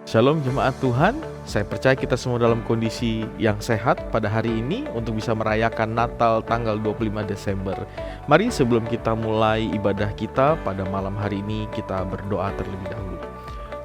Shalom jemaat Tuhan, saya percaya kita semua dalam kondisi yang sehat pada hari ini untuk bisa merayakan Natal tanggal 25 Desember. Mari sebelum kita mulai ibadah kita pada malam hari ini, kita berdoa terlebih dahulu.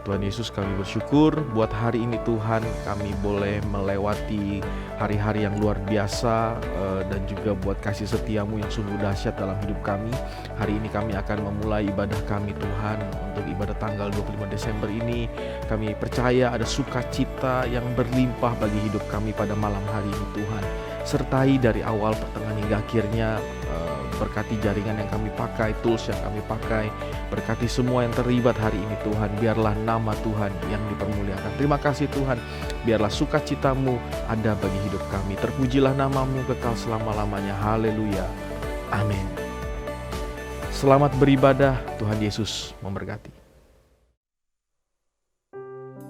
Tuhan Yesus, kami bersyukur buat hari ini Tuhan, kami boleh melewati hari-hari yang luar biasa dan juga buat kasih setiamu yang sungguh dahsyat dalam hidup kami. Hari ini kami akan memulai ibadah kami Tuhan. Untuk ibadah tanggal 25 Desember ini, kami percaya ada sukacita yang berlimpah bagi hidup kami pada malam hari ini Tuhan. Sertai dari awal, pertengahan hingga akhirnya. Berkati jaringan yang kami pakai, tools yang kami pakai, berkati semua yang terlibat hari ini Tuhan. Biarlah nama Tuhan yang dipermuliakan. Terima kasih Tuhan, biarlah sukacitamu ada bagi hidup kami. Terpujilah namamu kekal selama-lamanya. Haleluya, amin. Selamat beribadah, Tuhan Yesus memberkati.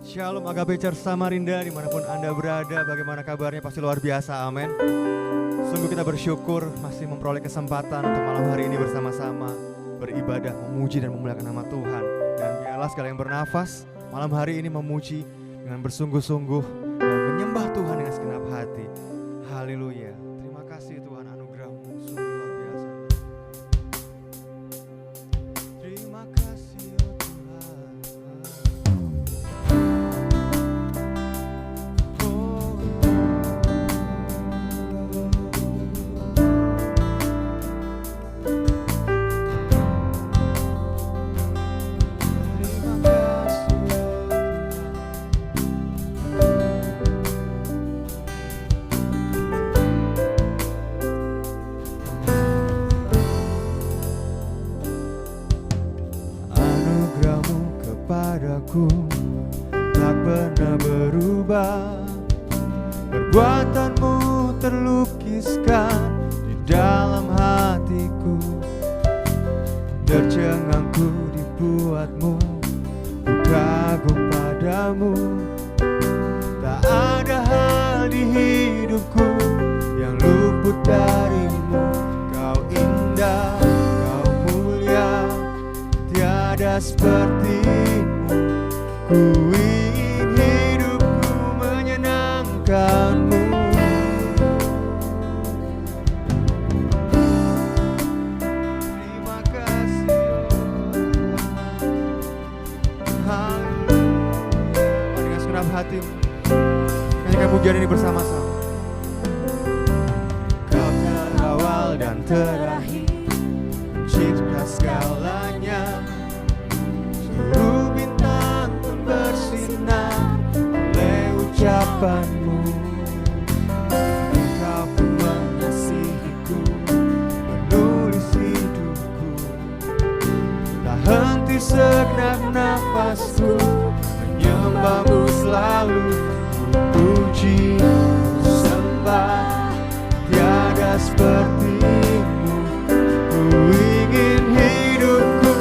Shalom Agape Church Samarinda, dimanapun Anda berada, bagaimana kabarnya? Pasti luar biasa, amin. Sungguh kita bersyukur masih memperoleh kesempatan untuk malam hari ini bersama-sama beribadah, memuji dan memuliakan nama Tuhan. Dan biarlah segala yang bernafas malam hari ini memuji dengan bersungguh-sungguh dan menyembah Tuhan dengan segenap hati. Haleluya. Terima kasih Tuhan, anugerah-Mu sungguh luar biasa. Terima kasih ya Tuhan. Tak pernah berubah, perbuatanmu terlukiskan di dalam hatiku. Tercengangku dibuatmu, ku kagum padamu. Tak ada hal di hidupku yang luput darimu. Kau indah, kau mulia, tiada sepertimu. Ku ingin hidupku menyenangkanmu. Terima kasih Haleluya. Dengan segenap hatimu nyanyikan pujian ini bersama-sama. Kau terawal dan terakhir, mencipta segalanya. Seluruh bintang pun bersinar oleh ucapanmu. Engkau pun mengasihiku, menulis hidupku. Tak henti segenap nafasku, menyembahmu selalu. Ku puji, ku sembah, tiada sepertimu. Ku ingin hidupku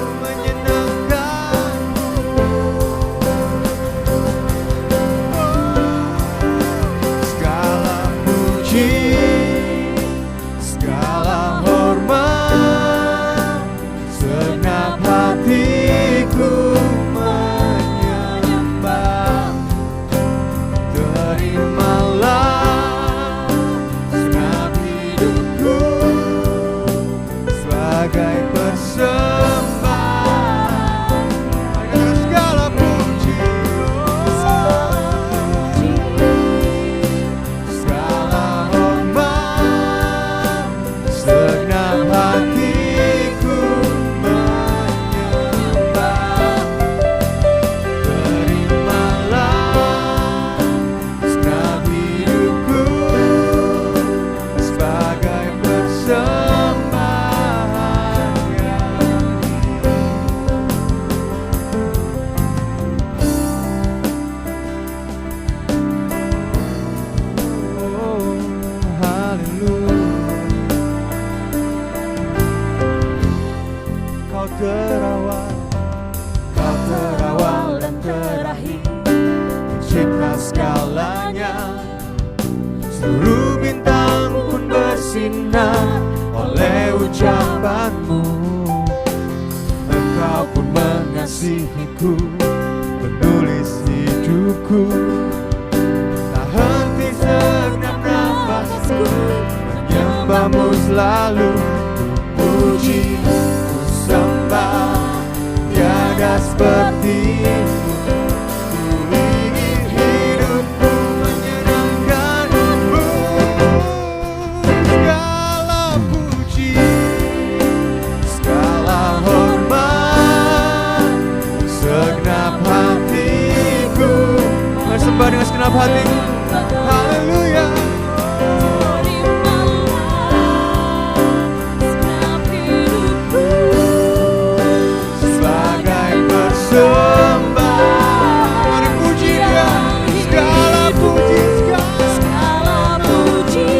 bersinar oleh ucapanmu. Engkau pun mengasihiku, penulis hidup. hidupku, tak henti segenap nafasku, menyembahmu selalu, puji, ku sembah, tiada sepertimu. Ku ingin hidupku menyenangkanmu, segala puji, segala hormat, segenap hatiku, sembah dengan segenap hatiku. Haleluya. Sebagai persembahan, mari puji Dia, segala puji, segala puji,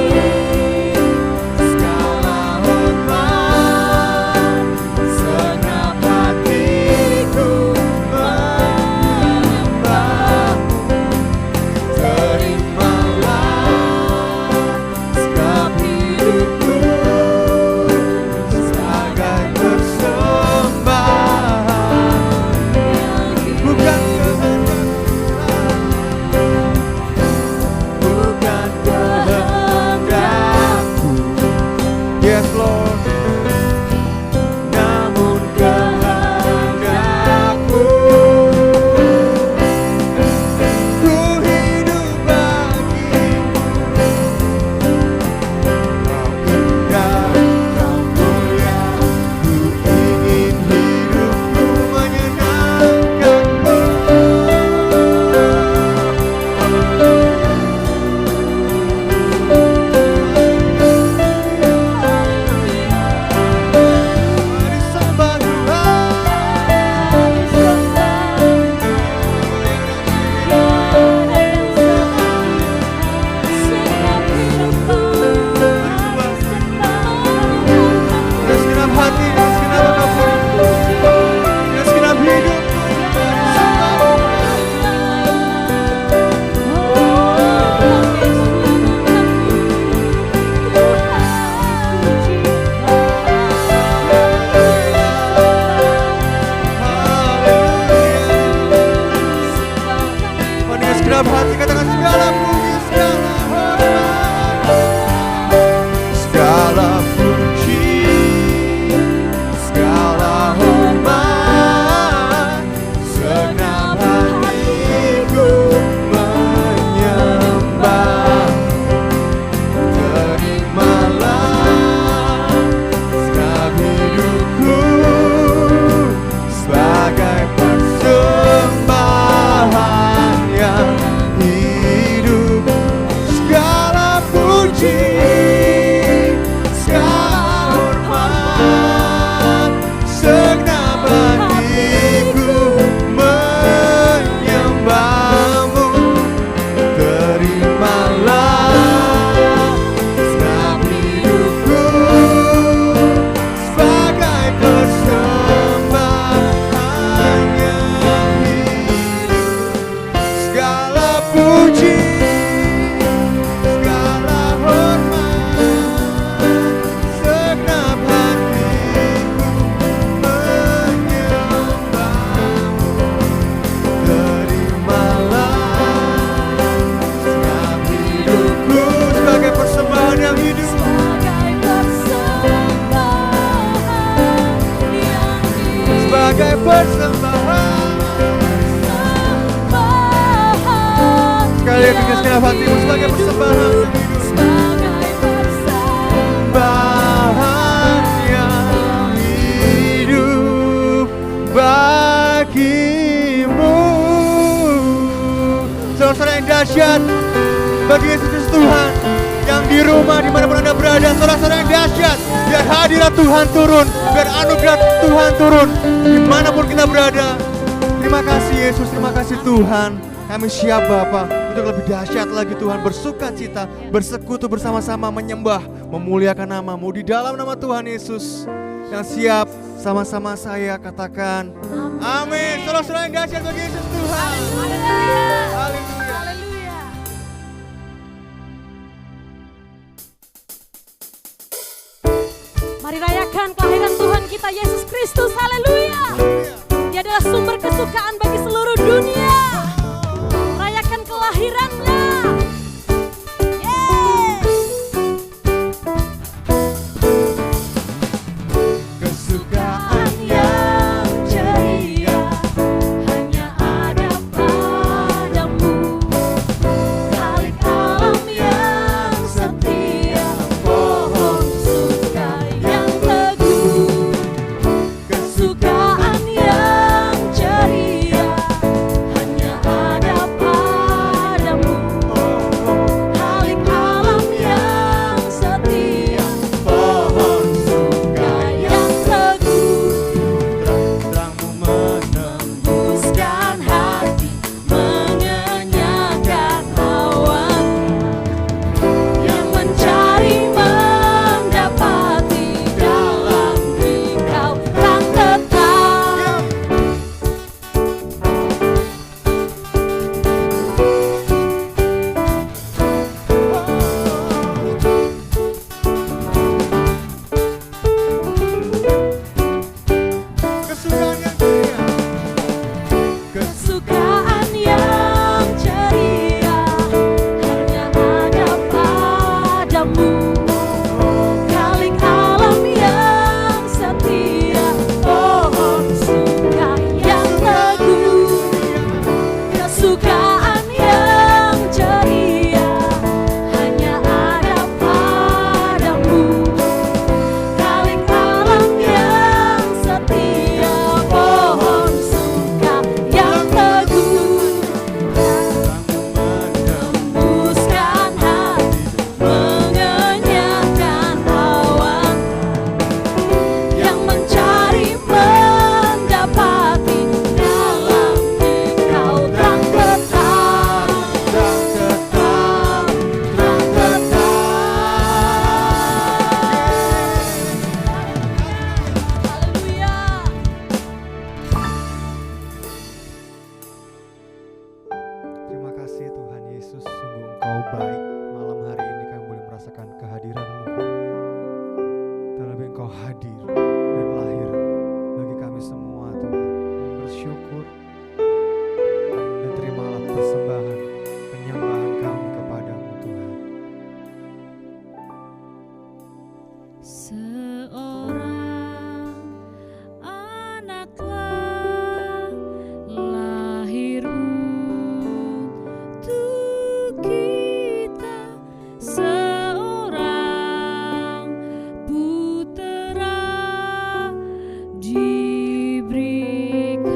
segala hormat, segenap hatiku menyembahmu. Terimalah segala hidupku sebagai persembahan, bukan kehendakku, yes Lord, namun kehendakmu. Ku hidup bagimu, Kau indah, Kau mulia, ku ingin hidupku menyenangkanmu. Mari sembah dengan segenap hati, dengan segenap apapun, dengan segenap hidupku, dengan segenap hati, katakan segala puji, segala hormat, segala puji, segala hormat, segenap hatiku menyembah. Terimalah segenap hidupku sebagai persembahan yang hidup. Segala puji, segala hormat, segenap hatiku menyembahmu. Terimalah segenap hidupku sebagai persembahan yang hidup. Segala puji, segala hormat, segenap hatiku menyembahmu. Terimalah segenap hidupku sebagai persembahan yang hidup. Sebagai persembahan, sekali lagi dengan segenap hatimu sebagai persembahan yang hidup. Persembahan yang hidup bagimu. Saudara yang dahsyat, bagi Yesus Tuhan yang di rumah dimanapun Anda berada, saudara-saudara yang dahsyat, biar hadirat Tuhan turun, biar anugerah Tuhan turun dimanapun kita berada. Terima kasih Yesus, terima kasih Tuhan. Kami siap Bapa untuk lebih dahsyat lagi Tuhan, bersuka cita, bersekutu bersama-sama, menyembah, memuliakan nama-Mu di dalam nama Tuhan Yesus. Yang siap sama-sama saya katakan amin. Saudara-saudara yang dahsyat bagi Yesus Tuhan. Haleluya. Mari rayakan kelahiran Tuhan kita Yesus Kristus. Haleluya. Dia adalah sumber kesukaan bagi seluruh dunia. hadir dan lahir bagi kami semua Tuhan. Kami bersyukur dan terimalah persembahan penyembahan kami kepadamu Tuhan. Seorang anak telah lahir untuk kita, seorang putera diberikan,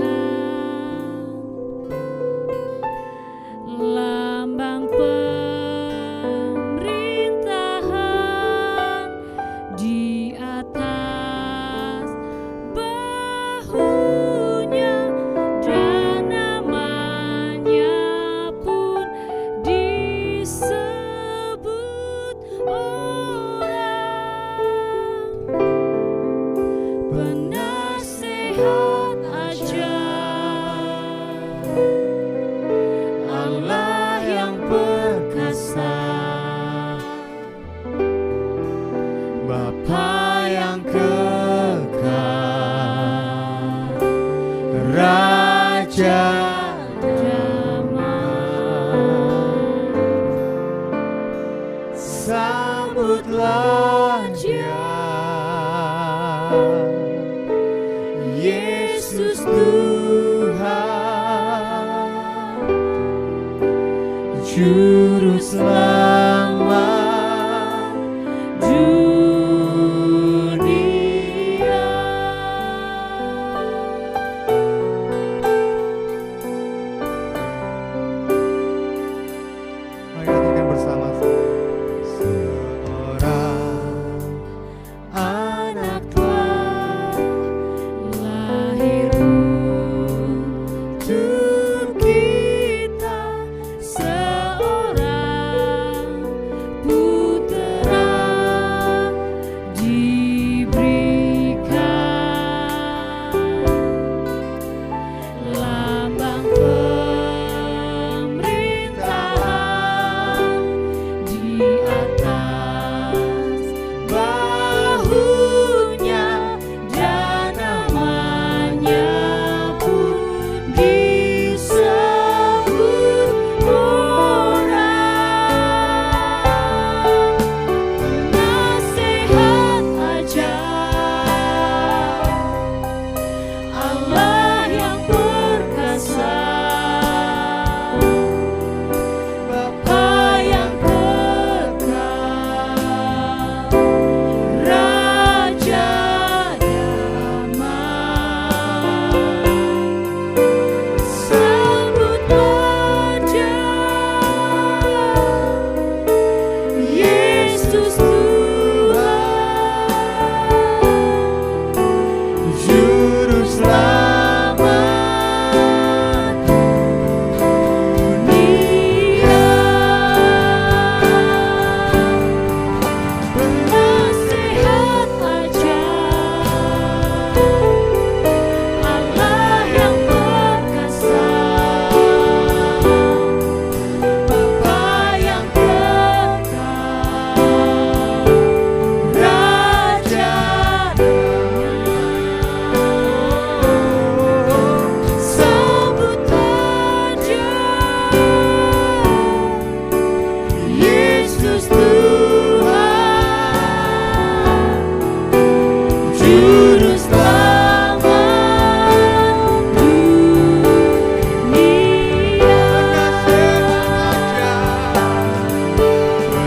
lambang pemerintahan di atas bahunya, dan namanya pun disebut orang penasehat ajaib, Allah yang perkasa, Bapa yang kekal, Raja damai. sambutlah Dia, Yesus Tuhan, Juru Selamat dunia. Mari katakan bersama, seorang anak Telah lahir untuk kita, seorang putera diberikan, lambang pemerintahan di atas bahunya, dan namanya pun disebut orang penasehat ajaib, Allah yang perkasa, Bapa yang kekal, Raja damai. Sambutlah Dia, Yesus Tuhan, Juru Selamat dunia. Penasehat ajaib, Allah yang perkasa, Bapa yang kekal, Raja damai. Sambutlah Dia, Yesus Tuhan, Juru Selamat dunia.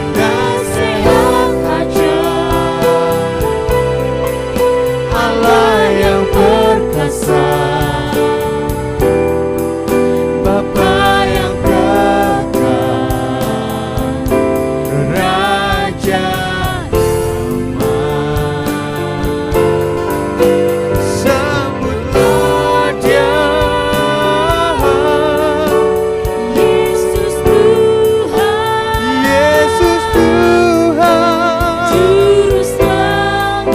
Penasehat ajaib, Allah yang perkasa, Bapa yang kekal, Raja damai. Sambutlah Dia, Yesus Tuhan, Yesus Tuhan, Juru Selamat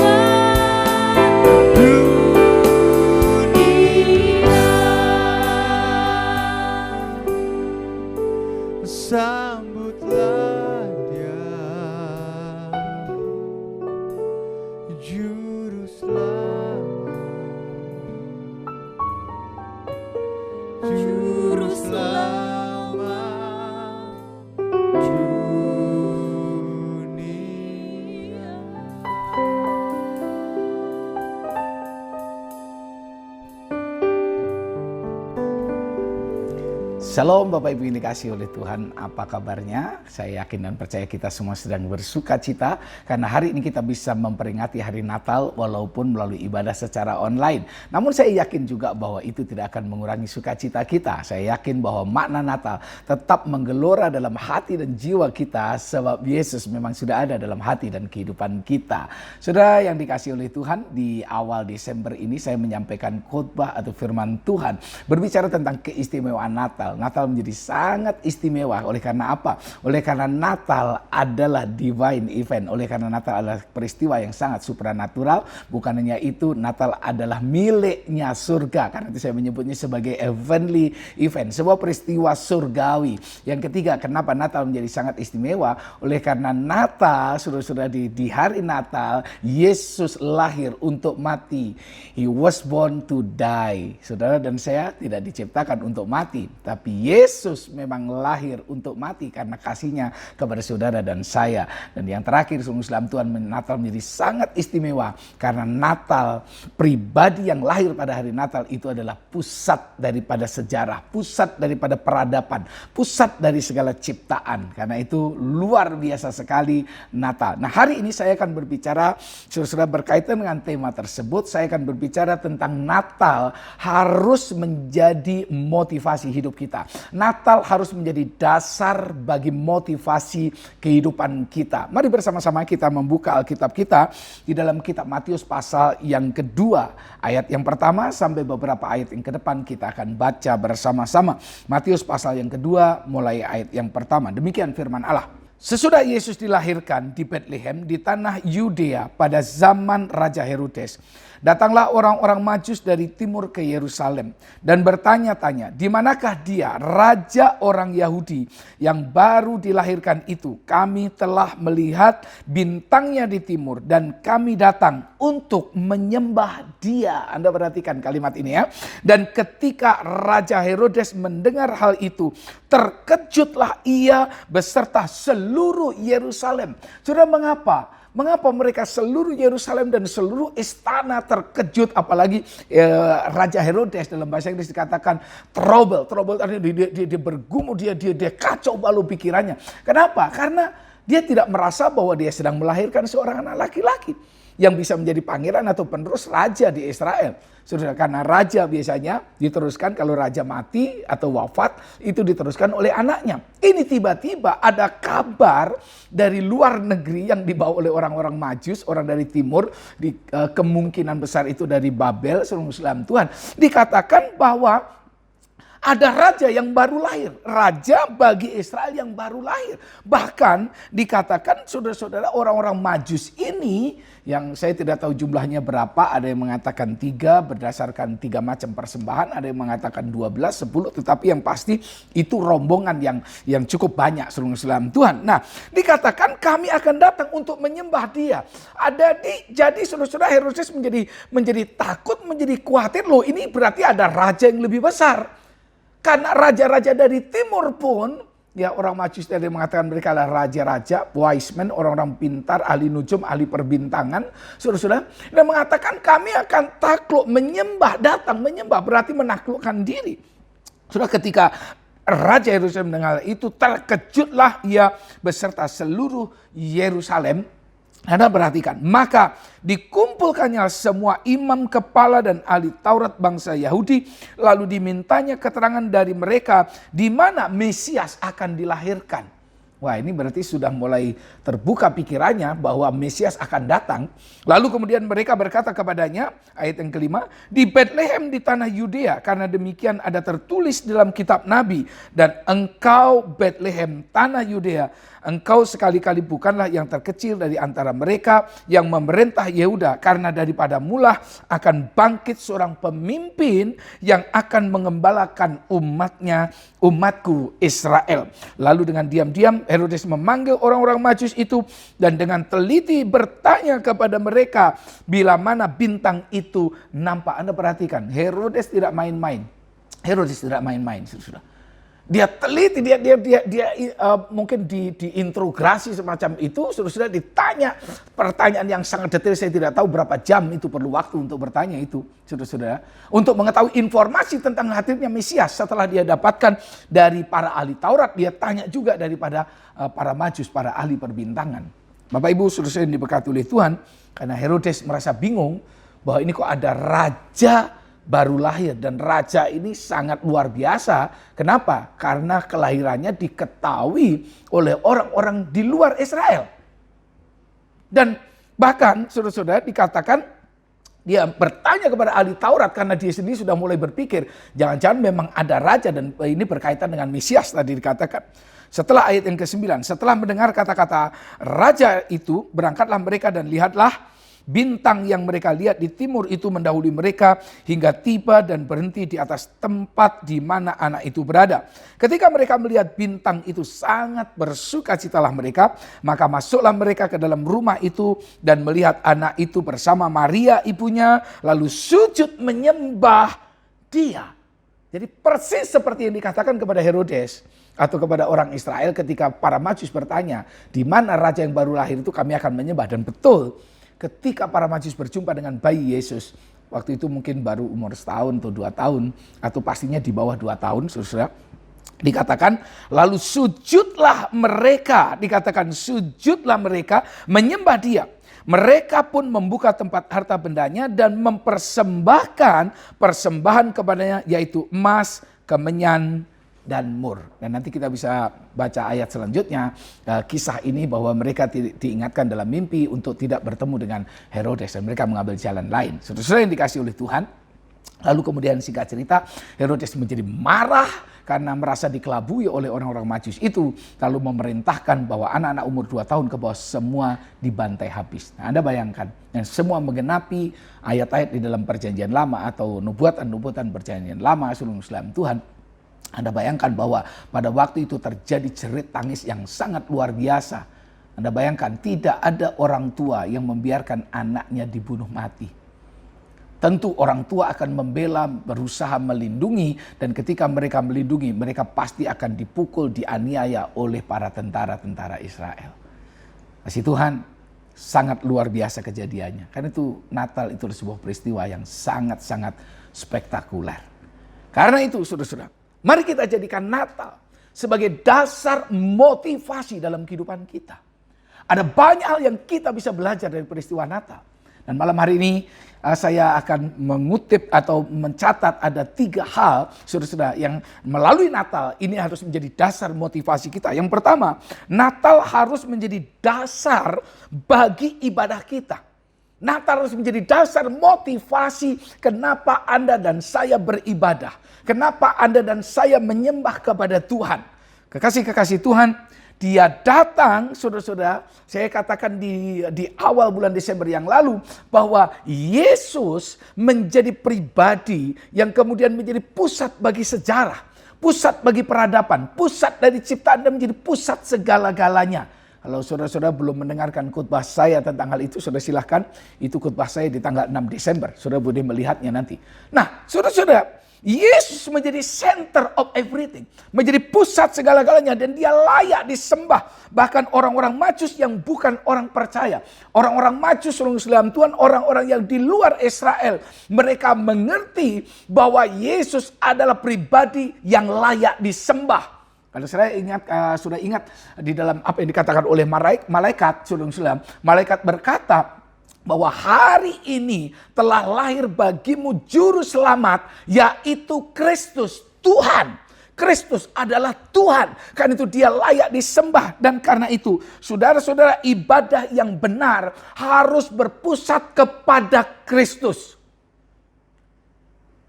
Shalom Bapak Ibu yang dikasihi oleh Tuhan, apa kabarnya? Saya yakin dan percaya kita semua sedang bersuka cita karena hari ini kita bisa memperingati hari Natal walaupun melalui ibadah secara online. Namun saya yakin juga bahwa itu tidak akan mengurangi sukacita kita. Saya yakin bahwa makna Natal tetap menggelora dalam hati dan jiwa kita sebab Yesus memang sudah ada dalam hati dan kehidupan kita. Saudara yang dikasihi oleh Tuhan, di awal Desember ini saya menyampaikan khotbah atau firman Tuhan berbicara tentang keistimewaan Natal. Natal menjadi sangat istimewa. Oleh karena apa? Oleh karena Natal adalah divine event. Oleh karena Natal adalah peristiwa yang sangat supranatural. Bukan hanya itu, Natal adalah miliknya surga. Karena itu saya menyebutnya sebagai heavenly event. Sebuah peristiwa surgawi. Yang ketiga, kenapa Natal menjadi sangat istimewa? Oleh karena Natal, saudara-saudara, di hari Natal, Yesus lahir untuk mati. He was born to die. Saudara dan saya tidak diciptakan untuk mati. Tapi Yesus memang lahir untuk mati karena kasihnya kepada saudara dan saya. Dan yang terakhir, sungguh dalam Tuhan, Natal menjadi sangat istimewa karena Natal, pribadi yang lahir pada hari Natal itu adalah pusat daripada sejarah, pusat daripada peradaban, pusat dari segala ciptaan. Karena itu luar biasa sekali Natal. Nah, hari ini saya akan berbicara, saudara, berkaitan dengan tema tersebut. Saya akan berbicara tentang Natal harus menjadi motivasi hidup kita. Natal harus menjadi dasar bagi motivasi kehidupan kita. Mari bersama-sama kita membuka Alkitab kita di dalam kitab Matius pasal yang kedua. Ayat yang pertama sampai beberapa ayat yang ke depan kita akan baca bersama-sama. Matius pasal yang kedua mulai ayat yang pertama. Demikian firman Allah. Sesudah Yesus dilahirkan di Bethlehem di tanah Yudea pada zaman Raja Herodes, datanglah orang-orang Majus dari timur ke Yerusalem dan bertanya-tanya, di manakah dia, raja orang Yahudi yang baru dilahirkan itu? Kami telah melihat bintangnya di timur dan kami datang untuk menyembah dia. Anda perhatikan kalimat ini ya. Dan ketika Raja Herodes mendengar hal itu, terkejutlah ia beserta seluruh Yerusalem. Saudara, mengapa? Mengapa mereka seluruh Yerusalem dan seluruh istana terkejut? Apalagi Raja Herodes, dalam bahasa Inggris dikatakan trouble artinya dia bergumul, dia kacau balau pikirannya. Kenapa? Karena dia tidak merasa bahwa dia sedang melahirkan seorang anak laki-laki yang bisa menjadi pangeran atau penerus raja di Israel. Saudara, karena raja biasanya diteruskan, kalau raja mati atau wafat itu diteruskan oleh anaknya. Ini tiba-tiba ada kabar dari luar negeri yang dibawa oleh orang-orang Majus, orang dari timur, kemungkinan besar itu dari Babel, seluruh Islam Tuhan. Dikatakan bahwa ada raja yang baru lahir, raja bagi Israel yang baru lahir. Bahkan dikatakan, saudara-saudara, orang-orang Majus ini, yang saya tidak tahu jumlahnya berapa, ada yang mengatakan 3 berdasarkan 3 macam persembahan, ada yang mengatakan 12, 10, tetapi yang pasti itu rombongan yang cukup banyak seluruh Islam Tuhan. Nah, dikatakan kami akan datang untuk menyembah dia. Jadi saudara-saudara, Herodes menjadi takut, menjadi khawatir, loh ini berarti ada raja yang lebih besar. Karena raja-raja dari timur pun, ya orang Majus tadi mengatakan mereka adalah raja-raja, wise men, orang-orang pintar, ahli nujum, ahli perbintangan, saudara-saudara. Dan mengatakan kami akan takluk, datang menyembah, berarti menaklukkan diri. Sudah ketika Raja Yerusalem mendengar itu, terkejutlah ia beserta seluruh Yerusalem. Anda perhatikan, maka dikumpulkannya semua imam kepala dan ahli Taurat bangsa Yahudi, lalu dimintanya keterangan dari mereka di mana Mesias akan dilahirkan. Wah, ini berarti sudah mulai terbuka pikirannya bahwa Mesias akan datang. Lalu kemudian mereka berkata kepadanya, ayat yang kelima, di Bethlehem di tanah Yudea, karena demikian ada tertulis dalam kitab Nabi, dan engkau Bethlehem tanah Yudea, engkau sekali-kali bukanlah yang terkecil dari antara mereka yang memerintah Yehuda, karena daripada mula akan bangkit seorang pemimpin yang akan mengembalakan umatku Israel. Lalu dengan diam-diam Herodes memanggil orang-orang Majus itu dan dengan teliti bertanya kepada mereka bila mana bintang itu nampak. Anda perhatikan, Herodes tidak main-main. Herodes tidak main-main, saudara. Dia teliti, mungkin diinterogasi semacam itu, sudah ditanya pertanyaan yang sangat detail. Saya tidak tahu berapa jam itu perlu waktu untuk bertanya itu, saudara-saudara, untuk mengetahui informasi tentang hadirnya Mesias. Setelah dia dapatkan dari para ahli Taurat, dia tanya juga daripada para majus, para ahli perbintangan. Bapak Ibu, saudara-saudara yang diberkati oleh Tuhan, karena Herodes merasa bingung bahwa ini kok ada raja baru lahir, dan raja ini sangat luar biasa. Kenapa? Karena kelahirannya diketahui oleh orang-orang di luar Israel. Dan bahkan saudara-saudara dikatakan dia bertanya kepada ahli Taurat karena dia sendiri sudah mulai berpikir jangan-jangan memang ada raja, dan ini berkaitan dengan Mesias tadi dikatakan. Setelah ayat yang ke-9, setelah mendengar kata-kata raja itu, berangkatlah mereka dan lihatlah bintang yang mereka lihat di timur itu mendahului mereka hingga tiba dan berhenti di atas tempat di mana anak itu berada. Ketika mereka melihat bintang itu, sangat bersukacitalah mereka. Maka masuklah mereka ke dalam rumah itu dan melihat anak itu bersama Maria ibunya, lalu sujud menyembah dia. Jadi persis seperti yang dikatakan kepada Herodes atau kepada orang Israel ketika para majus bertanya, di mana raja yang baru lahir itu kami akan menyembah. Dan betul, ketika para majus berjumpa dengan bayi Yesus, waktu itu mungkin baru umur 1 tahun atau 2 tahun, atau pastinya di bawah 2 tahun, saudara, dikatakan lalu sujudlah mereka, menyembah dia. Mereka pun membuka tempat harta bendanya dan mempersembahkan persembahan kepadanya, yaitu emas, kemenyan, dan mur. Dan nanti kita bisa baca ayat selanjutnya, kisah ini bahwa mereka diingatkan dalam mimpi untuk tidak bertemu dengan Herodes, dan mereka mengambil jalan lain. Saudara-saudara yang dikasih oleh Tuhan, lalu kemudian singkat cerita, Herodes menjadi marah karena merasa dikelabui oleh orang-orang majus itu, lalu memerintahkan bahwa anak-anak umur 2 tahun ke bawah semua dibantai habis. Nah, Anda bayangkan, yang semua menggenapi ayat-ayat di dalam perjanjian lama atau nubuatan-nubuatan perjanjian lama seluruh Islam Tuhan. Anda bayangkan bahwa pada waktu itu terjadi jerit tangis yang sangat luar biasa. Anda bayangkan tidak ada orang tua yang membiarkan anaknya dibunuh mati. Tentu orang tua akan membela, berusaha melindungi, dan ketika mereka melindungi, mereka pasti akan dipukul, dianiaya oleh para tentara-tentara Israel. Kasih Tuhan, sangat luar biasa kejadiannya. Karena itu Natal itu sebuah peristiwa yang sangat-sangat spektakuler. Karena itu saudara-saudara, mari kita jadikan Natal sebagai dasar motivasi dalam kehidupan kita. Ada banyak hal yang kita bisa belajar dari peristiwa Natal. Dan malam hari ini saya akan mengutip atau mencatat ada 3 hal, saudara-saudara, yang melalui Natal ini harus menjadi dasar motivasi kita. Yang pertama, Natal harus menjadi dasar bagi ibadah kita. Natal harus menjadi dasar motivasi kenapa Anda dan saya beribadah. Kenapa Anda dan saya menyembah kepada Tuhan. Kekasih-kekasih Tuhan, Dia datang, saudara-saudara, saya katakan di awal bulan Desember yang lalu, bahwa Yesus menjadi pribadi yang kemudian menjadi pusat bagi sejarah, pusat bagi peradaban, pusat dari ciptaan dan menjadi pusat segala-galanya. Kalau saudara-saudara belum mendengarkan khotbah saya tentang hal itu, saudara silahkan, itu khotbah saya di tanggal 6 Desember, saudara boleh melihatnya nanti. Nah, saudara-saudara, Yesus menjadi center of everything, menjadi pusat segala-galanya, dan dia layak disembah. Bahkan orang-orang majus yang bukan orang percaya, orang-orang majus seluruh Islam Tuhan, orang-orang yang di luar Israel, mereka mengerti bahwa Yesus adalah pribadi yang layak disembah. Kalau saya sudah ingat di dalam apa yang dikatakan oleh malaikat, seluruh Islam, malaikat berkata bahwa hari ini telah lahir bagimu juru selamat, yaitu Kristus Tuhan. Kristus adalah Tuhan, karena itu dia layak disembah. Dan karena itu saudara-saudara, ibadah yang benar harus berpusat kepada Kristus.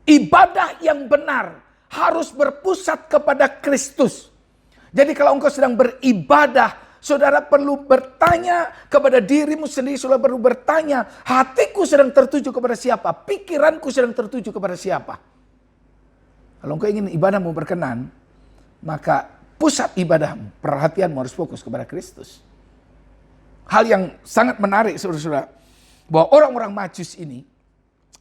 Ibadah yang benar harus berpusat kepada Kristus. Jadi kalau engkau sedang beribadah, saudara perlu bertanya kepada dirimu sendiri, saudara perlu bertanya, hatiku sedang tertuju kepada siapa? Pikiranku sedang tertuju kepada siapa? Kalau engkau ingin ibadahmu berkenan, maka pusat ibadahmu, perhatianmu harus fokus kepada Kristus. Hal yang sangat menarik, saudara-saudara, bahwa orang-orang majus ini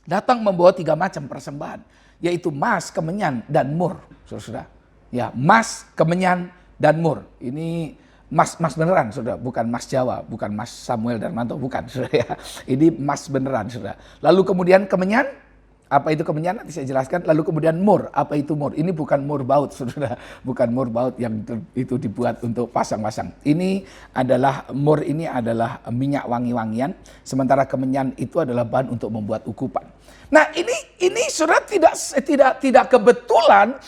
datang membawa 3 macam persembahan, yaitu emas, kemenyan, dan mur, saudara-saudara. Ya, emas, kemenyan, dan mur. Ini emas beneran, saudara, bukan emas Jawa, bukan emas Samuel Darmanto, bukan, saudara ya. Ini emas beneran, saudara. Lalu kemudian kemenyan, apa itu kemenyan? Nanti saya jelaskan. Lalu kemudian mur, apa itu mur? Ini bukan mur baut, saudara, bukan mur baut yang itu dibuat untuk pasang-pasang. Ini adalah mur, ini adalah minyak wangi-wangian, sementara kemenyan itu adalah bahan untuk membuat ukupan. Nah, ini saudara tidak kebetulan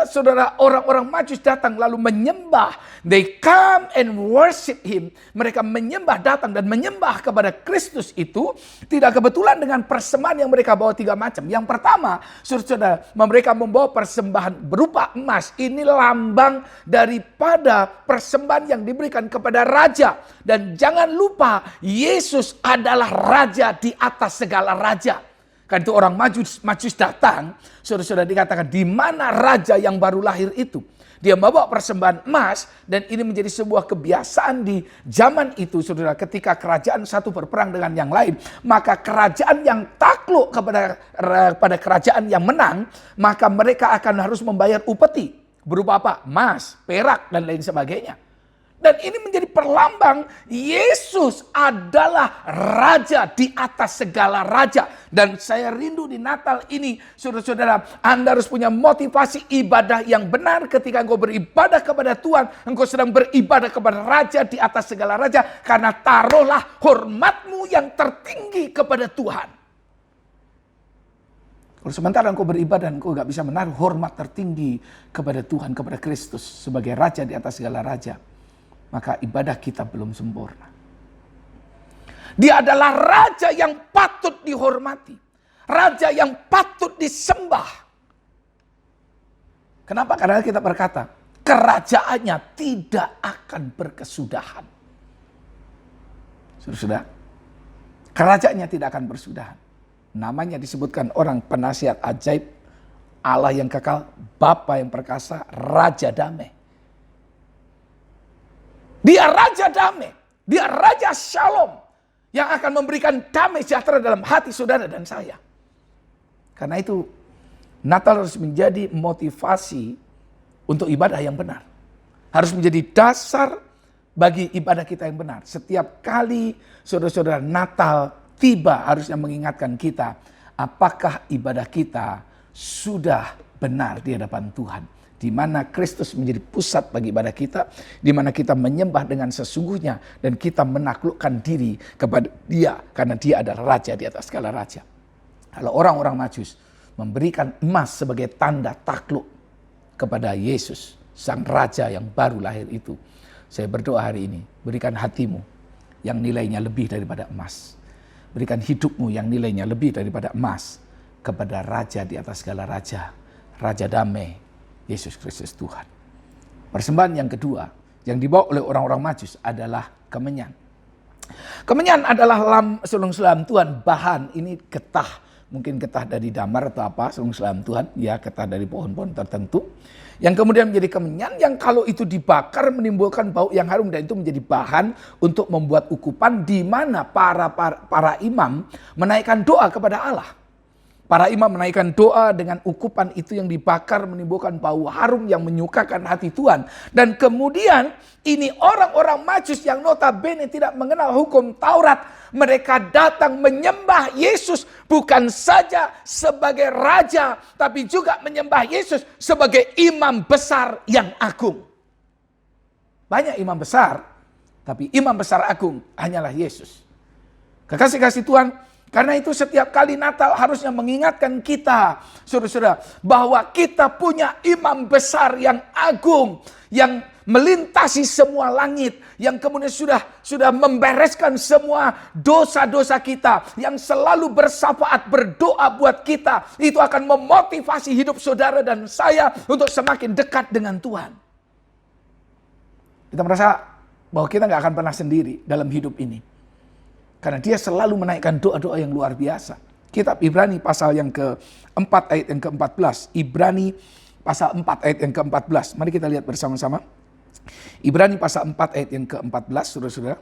saudara, orang-orang Majus datang lalu menyembah. They come and worship him. Mereka menyembah, datang dan menyembah kepada Kristus itu tidak kebetulan dengan persembahan yang mereka bawa 3 macam. Yang pertama, saudara, mereka membawa persembahan berupa emas. Ini lambang daripada persembahan yang diberikan kepada raja. Dan jangan lupa, Yesus adalah raja di atas segala raja. Kan itu orang Majus datang, saudara-saudara, dikatakan di mana raja yang baru lahir itu. Dia membawa persembahan emas, dan ini menjadi sebuah kebiasaan di zaman itu, saudara. Ketika kerajaan satu berperang dengan yang lain, maka kerajaan yang takluk kepada kerajaan yang menang, maka mereka akan harus membayar upeti. Berupa apa? Emas, perak, dan lain sebagainya. Dan ini menjadi perlambang Yesus adalah raja di atas segala raja. Dan saya rindu di Natal ini, saudara-saudara, Anda harus punya motivasi ibadah yang benar. Ketika engkau beribadah kepada Tuhan, engkau sedang beribadah kepada raja di atas segala raja. Karena taruhlah hormatmu yang tertinggi kepada Tuhan. Kalau sementara engkau beribadah, engkau gak bisa menaruh hormat tertinggi kepada Tuhan, kepada Kristus sebagai raja di atas segala raja, maka ibadah kita belum sempurna. Dia adalah raja yang patut dihormati. Raja yang patut disembah. Kenapa? Karena kita berkata, kerajaannya tidak akan berkesudahan. Sudah, kerajaannya tidak akan berkesudahan. Namanya disebutkan orang penasihat ajaib, Allah yang kekal, Bapa yang perkasa, Raja damai. Dia Raja damai, dia Raja Shalom yang akan memberikan damai sejahtera dalam hati saudara dan saya. Karena itu Natal harus menjadi motivasi untuk ibadah yang benar. Harus menjadi dasar bagi ibadah kita yang benar. Setiap kali saudara-saudara Natal tiba harusnya mengingatkan kita apakah ibadah kita sudah benar di hadapan Tuhan. Di mana Kristus menjadi pusat bagi ibadah kita, di mana kita menyembah dengan sesungguhnya dan kita menaklukkan diri kepada Dia karena Dia adalah raja di atas segala raja. Kalau orang-orang Majus memberikan emas sebagai tanda takluk kepada Yesus, sang raja yang baru lahir itu, saya berdoa hari ini, berikan hatimu yang nilainya lebih daripada emas. Berikan hidupmu yang nilainya lebih daripada emas kepada raja di atas segala raja, Raja damai, Yesus Kristus Tuhan. Persembahan yang kedua yang dibawa oleh orang-orang Majus adalah kemenyan. Kemenyan adalah sulung-sulam Tuhan, bahan ini getah, mungkin getah dari damar atau apa, sulung-sulam Tuhan, ya getah dari pohon-pohon tertentu. Yang kemudian menjadi kemenyan yang kalau itu dibakar menimbulkan bau yang harum, dan itu menjadi bahan untuk membuat ukupan di mana para imam menaikkan doa kepada Allah. Para imam menaikkan doa dengan ukupan itu yang dibakar menimbulkan bau harum yang menyukakan hati Tuhan. Dan kemudian ini orang-orang Majus yang notabene tidak mengenal hukum Taurat. Mereka datang menyembah Yesus bukan saja sebagai raja, tapi juga menyembah Yesus sebagai imam besar yang agung. Banyak imam besar, tapi imam besar agung hanyalah Yesus. Kekasih-kasih Tuhan, karena itu setiap kali Natal harusnya mengingatkan kita, saudara-saudara, bahwa kita punya imam besar yang agung, yang melintasi semua langit, yang kemudian sudah membereskan semua dosa-dosa kita, yang selalu bersyafaat berdoa buat kita. Itu akan memotivasi hidup saudara dan saya untuk semakin dekat dengan Tuhan. Kita merasa bahwa kita gak akan pernah sendiri dalam hidup ini. Karena dia selalu menaikkan doa-doa yang luar biasa. Kitab Ibrani pasal yang ke-4 ayat yang ke-14. Ibrani pasal 4 ayat yang ke-14. Mari kita lihat bersama-sama. Ibrani pasal 4 ayat yang ke-14, saudara-saudara.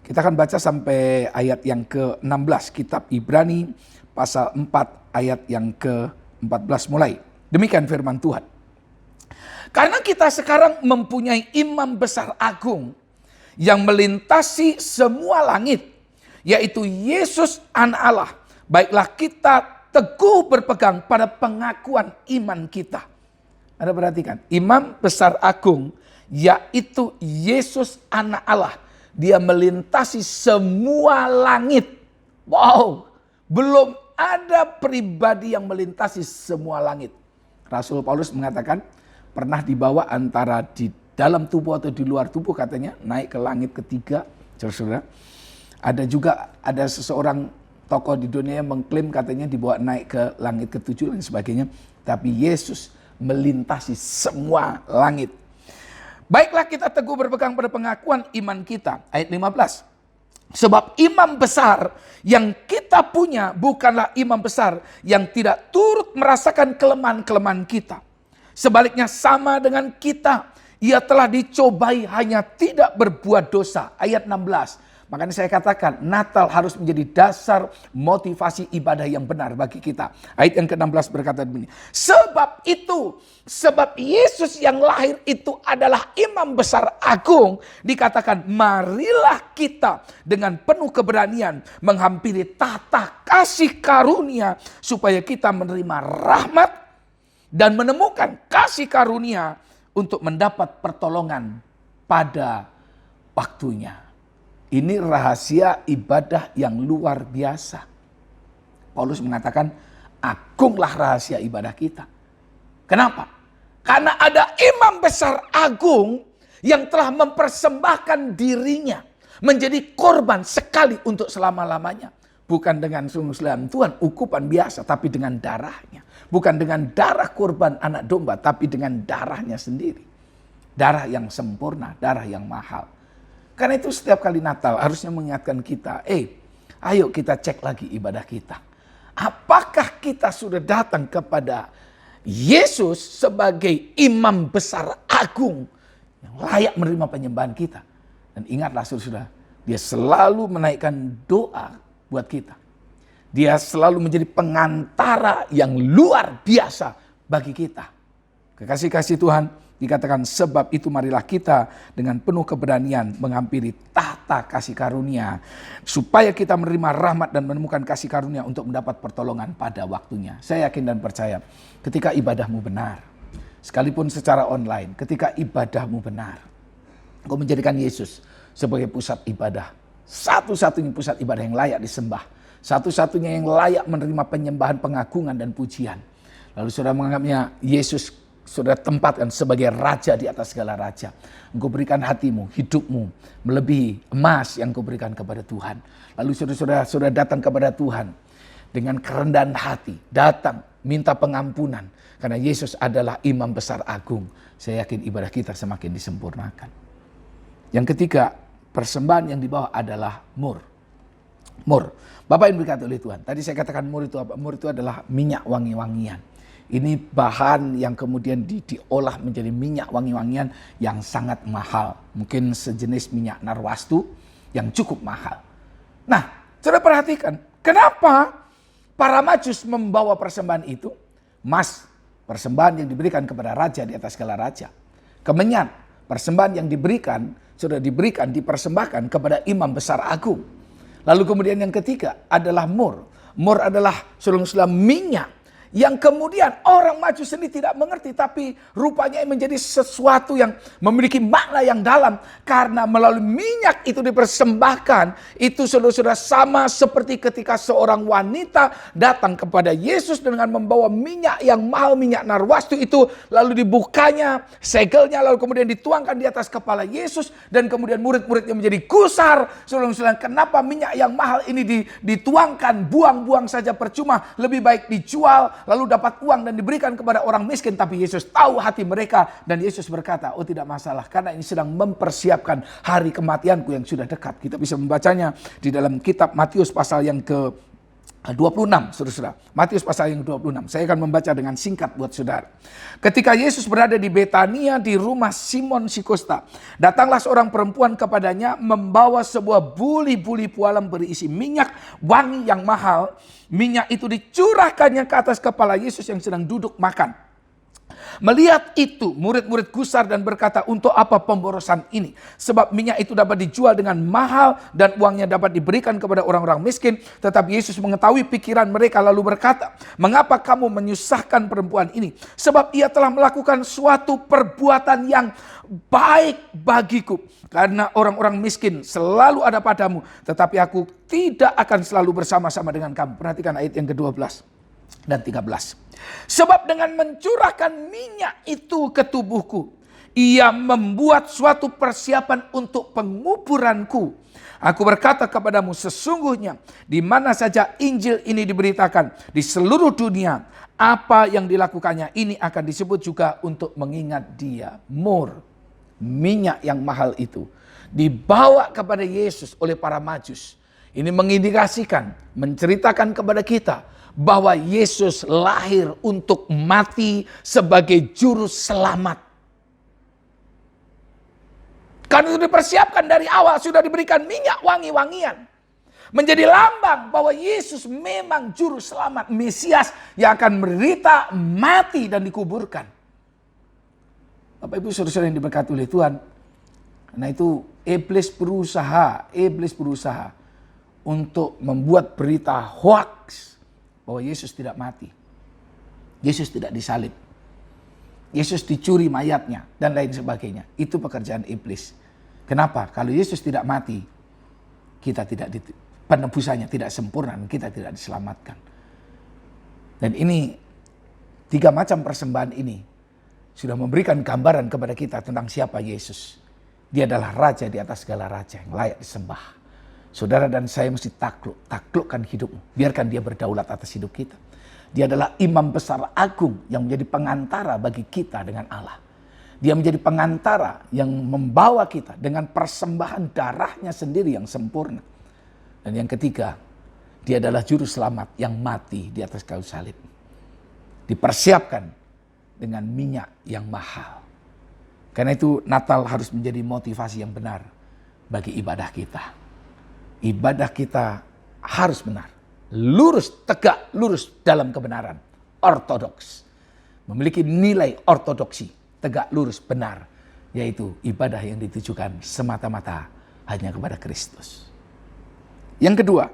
Kita akan baca sampai ayat yang ke-16. Kitab Ibrani pasal 4 ayat yang ke-14 mulai. Demikian firman Tuhan. Karena kita sekarang mempunyai imam besar agung yang melintasi semua langit, yaitu Yesus Anak Allah. Baiklah kita teguh berpegang pada pengakuan iman kita. Anda perhatikan, imam besar agung yaitu Yesus Anak Allah. Dia melintasi semua langit. Wow, belum ada pribadi yang melintasi semua langit. Rasul Paulus mengatakan pernah dibawa antara di dalam tubuh atau di luar tubuh, katanya naik ke langit ketiga. Saudara, ada seseorang tokoh di dunia yang mengklaim katanya dibawa naik ke langit ketujuh dan sebagainya. Tapi Yesus melintasi semua langit. Baiklah kita teguh berpegang pada pengakuan iman kita. Ayat 15. Sebab imam besar yang kita punya bukanlah imam besar yang tidak turut merasakan kelemahan-kelemahan kita. Sebaliknya sama dengan kita, ia telah dicobai hanya tidak berbuat dosa. Ayat 16. Makanya saya katakan Natal harus menjadi dasar motivasi ibadah yang benar bagi kita. Ayat yang ke-16 berkata begini. Sebab Yesus yang lahir itu adalah imam besar agung. Dikatakan marilah kita dengan penuh keberanian menghampiri tahta kasih karunia. Supaya kita menerima rahmat dan menemukan kasih karunia untuk mendapat pertolongan pada waktunya. Ini rahasia ibadah yang luar biasa. Paulus mengatakan, agunglah rahasia ibadah kita. Kenapa? Karena ada imam besar agung yang telah mempersembahkan dirinya menjadi korban sekali untuk selama-lamanya. Bukan dengan sungguh Tuhan, ukupan biasa, tapi dengan darahnya. Bukan dengan darah korban anak domba, tapi dengan darahnya sendiri. Darah yang sempurna, darah yang mahal. Karena itu setiap kali Natal harusnya mengingatkan kita, ayo kita cek lagi ibadah kita. Apakah kita sudah datang kepada Yesus sebagai imam besar agung yang layak menerima penyembahan kita. Dan ingatlah saudara, dia selalu menaikkan doa buat kita. Dia selalu menjadi pengantara yang luar biasa bagi kita. Kekasih-kasih Tuhan, dikatakan sebab itu marilah kita dengan penuh keberanian menghampiri tahta kasih karunia. Supaya kita menerima rahmat dan menemukan kasih karunia untuk mendapat pertolongan pada waktunya. Saya yakin dan percaya ketika ibadahmu benar. Sekalipun secara online, ketika ibadahmu benar. Engkau menjadikan Yesus sebagai pusat ibadah. Satu-satunya pusat ibadah yang layak disembah. Satu-satunya yang layak menerima penyembahan, pengagungan dan pujian. Lalu saudara menganggapnya Yesus saudara tempatkan sebagai raja di atas segala raja. Engkau berikan hatimu, hidupmu melebihi emas yang engkau berikan kepada Tuhan. Lalu saudara datang kepada Tuhan dengan kerendahan hati. Datang minta pengampunan. Karena Yesus adalah imam besar agung. Saya yakin ibadah kita semakin disempurnakan. Yang ketiga, persembahan yang dibawa adalah mur. Mur. Bapak yang berkata oleh Tuhan. Tadi saya katakan mur itu apa? Mur itu adalah minyak wangi-wangian. Ini bahan yang kemudian diolah menjadi minyak wangi-wangian yang sangat mahal. Mungkin sejenis minyak narwastu yang cukup mahal. Nah, saudara perhatikan. Kenapa para majus membawa persembahan itu? Mas, persembahan yang diberikan kepada raja di atas segala raja. Kemenyan, persembahan yang diberikan, sudah diberikan, dipersembahkan kepada imam besar agung. Lalu kemudian yang ketiga adalah mur. Mur adalah saudara minyak. Yang kemudian orang Majus sendiri tidak mengerti. Tapi rupanya menjadi sesuatu yang memiliki makna yang dalam. Karena melalui minyak itu dipersembahkan. Itu saudara-saudara sama seperti ketika seorang wanita datang kepada Yesus dengan membawa minyak yang mahal, minyak narwastu itu. Lalu dibukanya segelnya, lalu kemudian dituangkan di atas kepala Yesus. Dan kemudian murid-muridnya menjadi gusar. Saudara-saudara, kenapa minyak yang mahal ini dituangkan, buang-buang saja percuma. Lebih baik dijual, lalu dapat uang dan diberikan kepada orang miskin. Tapi Yesus tahu hati mereka. Dan Yesus berkata, oh tidak masalah. Karena ini sedang mempersiapkan hari kematianku yang sudah dekat. Kita bisa membacanya di dalam kitab Matius pasal yang ke-26. Saudara-saudara. Matius pasal yang ke-26. Saya akan membaca dengan singkat buat saudara. Ketika Yesus berada di Betania di rumah Simon Sikosta. Datanglah seorang perempuan kepadanya membawa sebuah buli-buli pualam berisi minyak wangi yang mahal. Minyak itu dicurahkannya ke atas kepala Yesus yang sedang duduk makan. Melihat itu, murid-murid gusar dan berkata, untuk apa pemborosan ini? Sebab minyak itu dapat dijual dengan mahal dan uangnya dapat diberikan kepada orang-orang miskin. Tetapi Yesus mengetahui pikiran mereka lalu berkata, mengapa kamu menyusahkan perempuan ini? Sebab ia telah melakukan suatu perbuatan yang baik bagiku. Karena orang-orang miskin selalu ada padamu, tetapi aku tidak akan selalu bersama-sama dengan kamu. Perhatikan ayat yang ke-12 dan 13. Sebab dengan mencurahkan minyak itu ke tubuhku, ia membuat suatu persiapan untuk penguburanku. Aku berkata kepadamu, sesungguhnya di mana saja Injil ini diberitakan di seluruh dunia, apa yang dilakukannya ini akan disebut juga untuk mengingat dia. Minyak yang mahal itu dibawa kepada Yesus oleh para Majus. Ini mengindikasikan, menceritakan kepada kita bahwa Yesus lahir untuk mati sebagai juru selamat. Karena itu dipersiapkan dari awal, sudah diberikan minyak wangi-wangian. Menjadi lambang bahwa Yesus memang juru selamat, Mesias yang akan menderita, mati dan dikuburkan. Bapak Ibu saudara yang diberkati oleh Tuhan. Karena itu iblis berusaha untuk membuat berita hoax bahwa Yesus tidak mati. Yesus tidak disalib. Yesus dicuri mayatnya dan lain sebagainya. Itu pekerjaan iblis. Kenapa? Kalau Yesus tidak mati, kita tidak penebusannya tidak sempurna, kita tidak diselamatkan. Dan ini 3 macam persembahan ini sudah memberikan gambaran kepada kita tentang siapa Yesus. Dia adalah raja di atas segala raja yang layak disembah. Saudara dan saya mesti taklukkan hidupmu. Biarkan dia berdaulat atas hidup kita. Dia adalah imam besar agung yang menjadi pengantara bagi kita dengan Allah. Dia menjadi pengantara yang membawa kita dengan persembahan darahnya sendiri yang sempurna. Dan yang ketiga, dia adalah juru selamat yang mati di atas kayu salib. Dipersiapkan dengan minyak yang mahal. Karena itu Natal harus menjadi motivasi yang benar bagi ibadah kita. Ibadah kita harus benar, lurus, tegak, lurus dalam kebenaran, ortodoks. Memiliki nilai ortodoksi, tegak, lurus, benar. Yaitu ibadah yang ditujukan semata-mata hanya kepada Kristus. Yang kedua,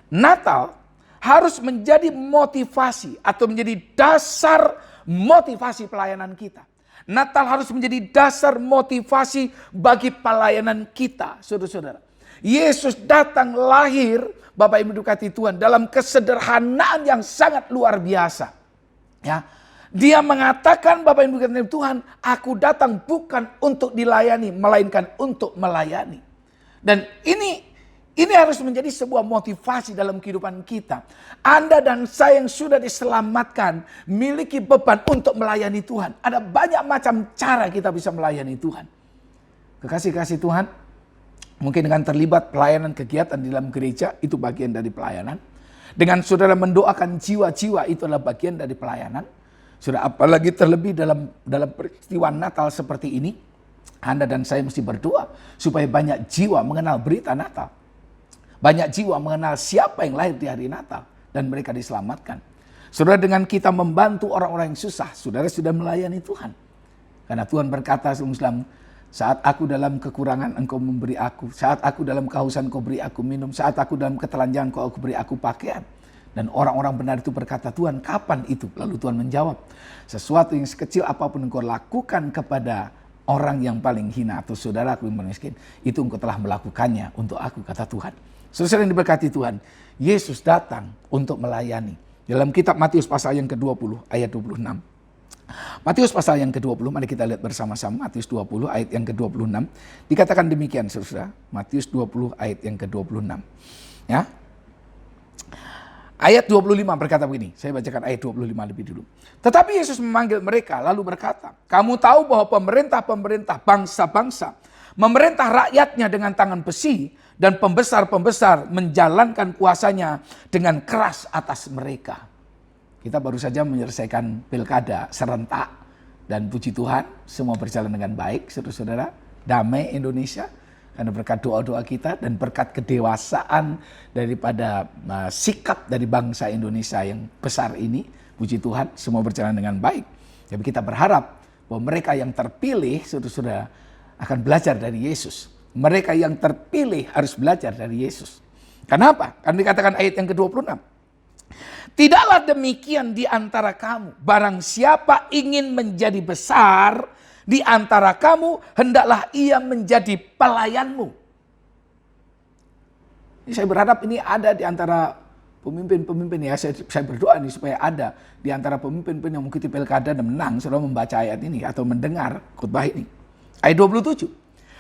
Natal harus menjadi motivasi atau menjadi dasar motivasi pelayanan kita. Natal harus menjadi dasar motivasi bagi pelayanan kita, saudara-saudara. Yesus datang lahir, Bapak Ibu diberkati Tuhan, dalam kesederhanaan yang sangat luar biasa. Ya, dia mengatakan, Bapak Ibu diberkati Tuhan, aku datang bukan untuk dilayani, melainkan untuk melayani. Dan ini harus menjadi sebuah motivasi dalam kehidupan kita. Anda dan saya yang sudah diselamatkan, miliki beban untuk melayani Tuhan. Ada banyak macam cara kita bisa melayani Tuhan. Kekasih-kasih Tuhan, mungkin dengan terlibat pelayanan kegiatan di dalam gereja, itu bagian dari pelayanan. Dengan saudara mendoakan jiwa-jiwa, itu adalah bagian dari pelayanan. Saudara, apalagi terlebih dalam peristiwa Natal seperti ini, Anda dan saya mesti berdoa supaya banyak jiwa mengenal berita Natal. Banyak jiwa mengenal siapa yang lahir di hari Natal dan mereka diselamatkan. Saudara, dengan kita membantu orang-orang yang susah, saudara sudah melayani Tuhan. Karena Tuhan berkata, saat aku dalam kekurangan engkau memberi aku. Saat aku dalam kehausan kau beri aku minum. Saat aku dalam ketelanjangan kau beri aku pakaian. Dan orang-orang benar itu berkata, Tuhan kapan itu? Lalu Tuhan menjawab, sesuatu yang sekecil apapun engkau lakukan kepada orang yang paling hina atau saudaraku yang miskin, itu engkau telah melakukannya untuk aku, kata Tuhan. Saudara yang diberkati Tuhan, Yesus datang untuk melayani. Dalam kitab Matius pasal yang ke-20 ayat 26. Matius pasal yang ke-20, mari kita lihat bersama-sama Matius 20 ayat yang ke-26. Dikatakan demikian saudara, Matius 20 ayat yang ke-26. Ya. Ayat 25 berkata begini, saya bacakan ayat 25 lebih dulu. Tetapi Yesus memanggil mereka lalu berkata, kamu tahu bahwa pemerintah-pemerintah bangsa-bangsa memerintah rakyatnya dengan tangan besi dan pembesar-pembesar menjalankan kuasanya dengan keras atas mereka. Kita baru saja menyelesaikan pilkada serentak dan puji Tuhan semua berjalan dengan baik, saudara-saudara. Damai Indonesia karena berkat doa-doa kita dan berkat kedewasaan daripada sikap dari bangsa Indonesia yang besar ini. Puji Tuhan semua berjalan dengan baik. Tapi kita berharap bahwa mereka yang terpilih, saudara-saudara, akan belajar dari Yesus. Mereka yang terpilih harus belajar dari Yesus. Kenapa? Karena dikatakan ayat yang ke-26. Tidaklah demikian di antara kamu. Barang siapa ingin menjadi besar di antara kamu, hendaklah ia menjadi pelayanmu. Saya berharap ini ada di antara pemimpin-pemimpin ya. Saya berdoa nih supaya ada di antara pemimpin-pemimpin yang mengikuti pilkada dan menang setelah membaca ayat ini atau mendengar khotbah ini. Ayat 27.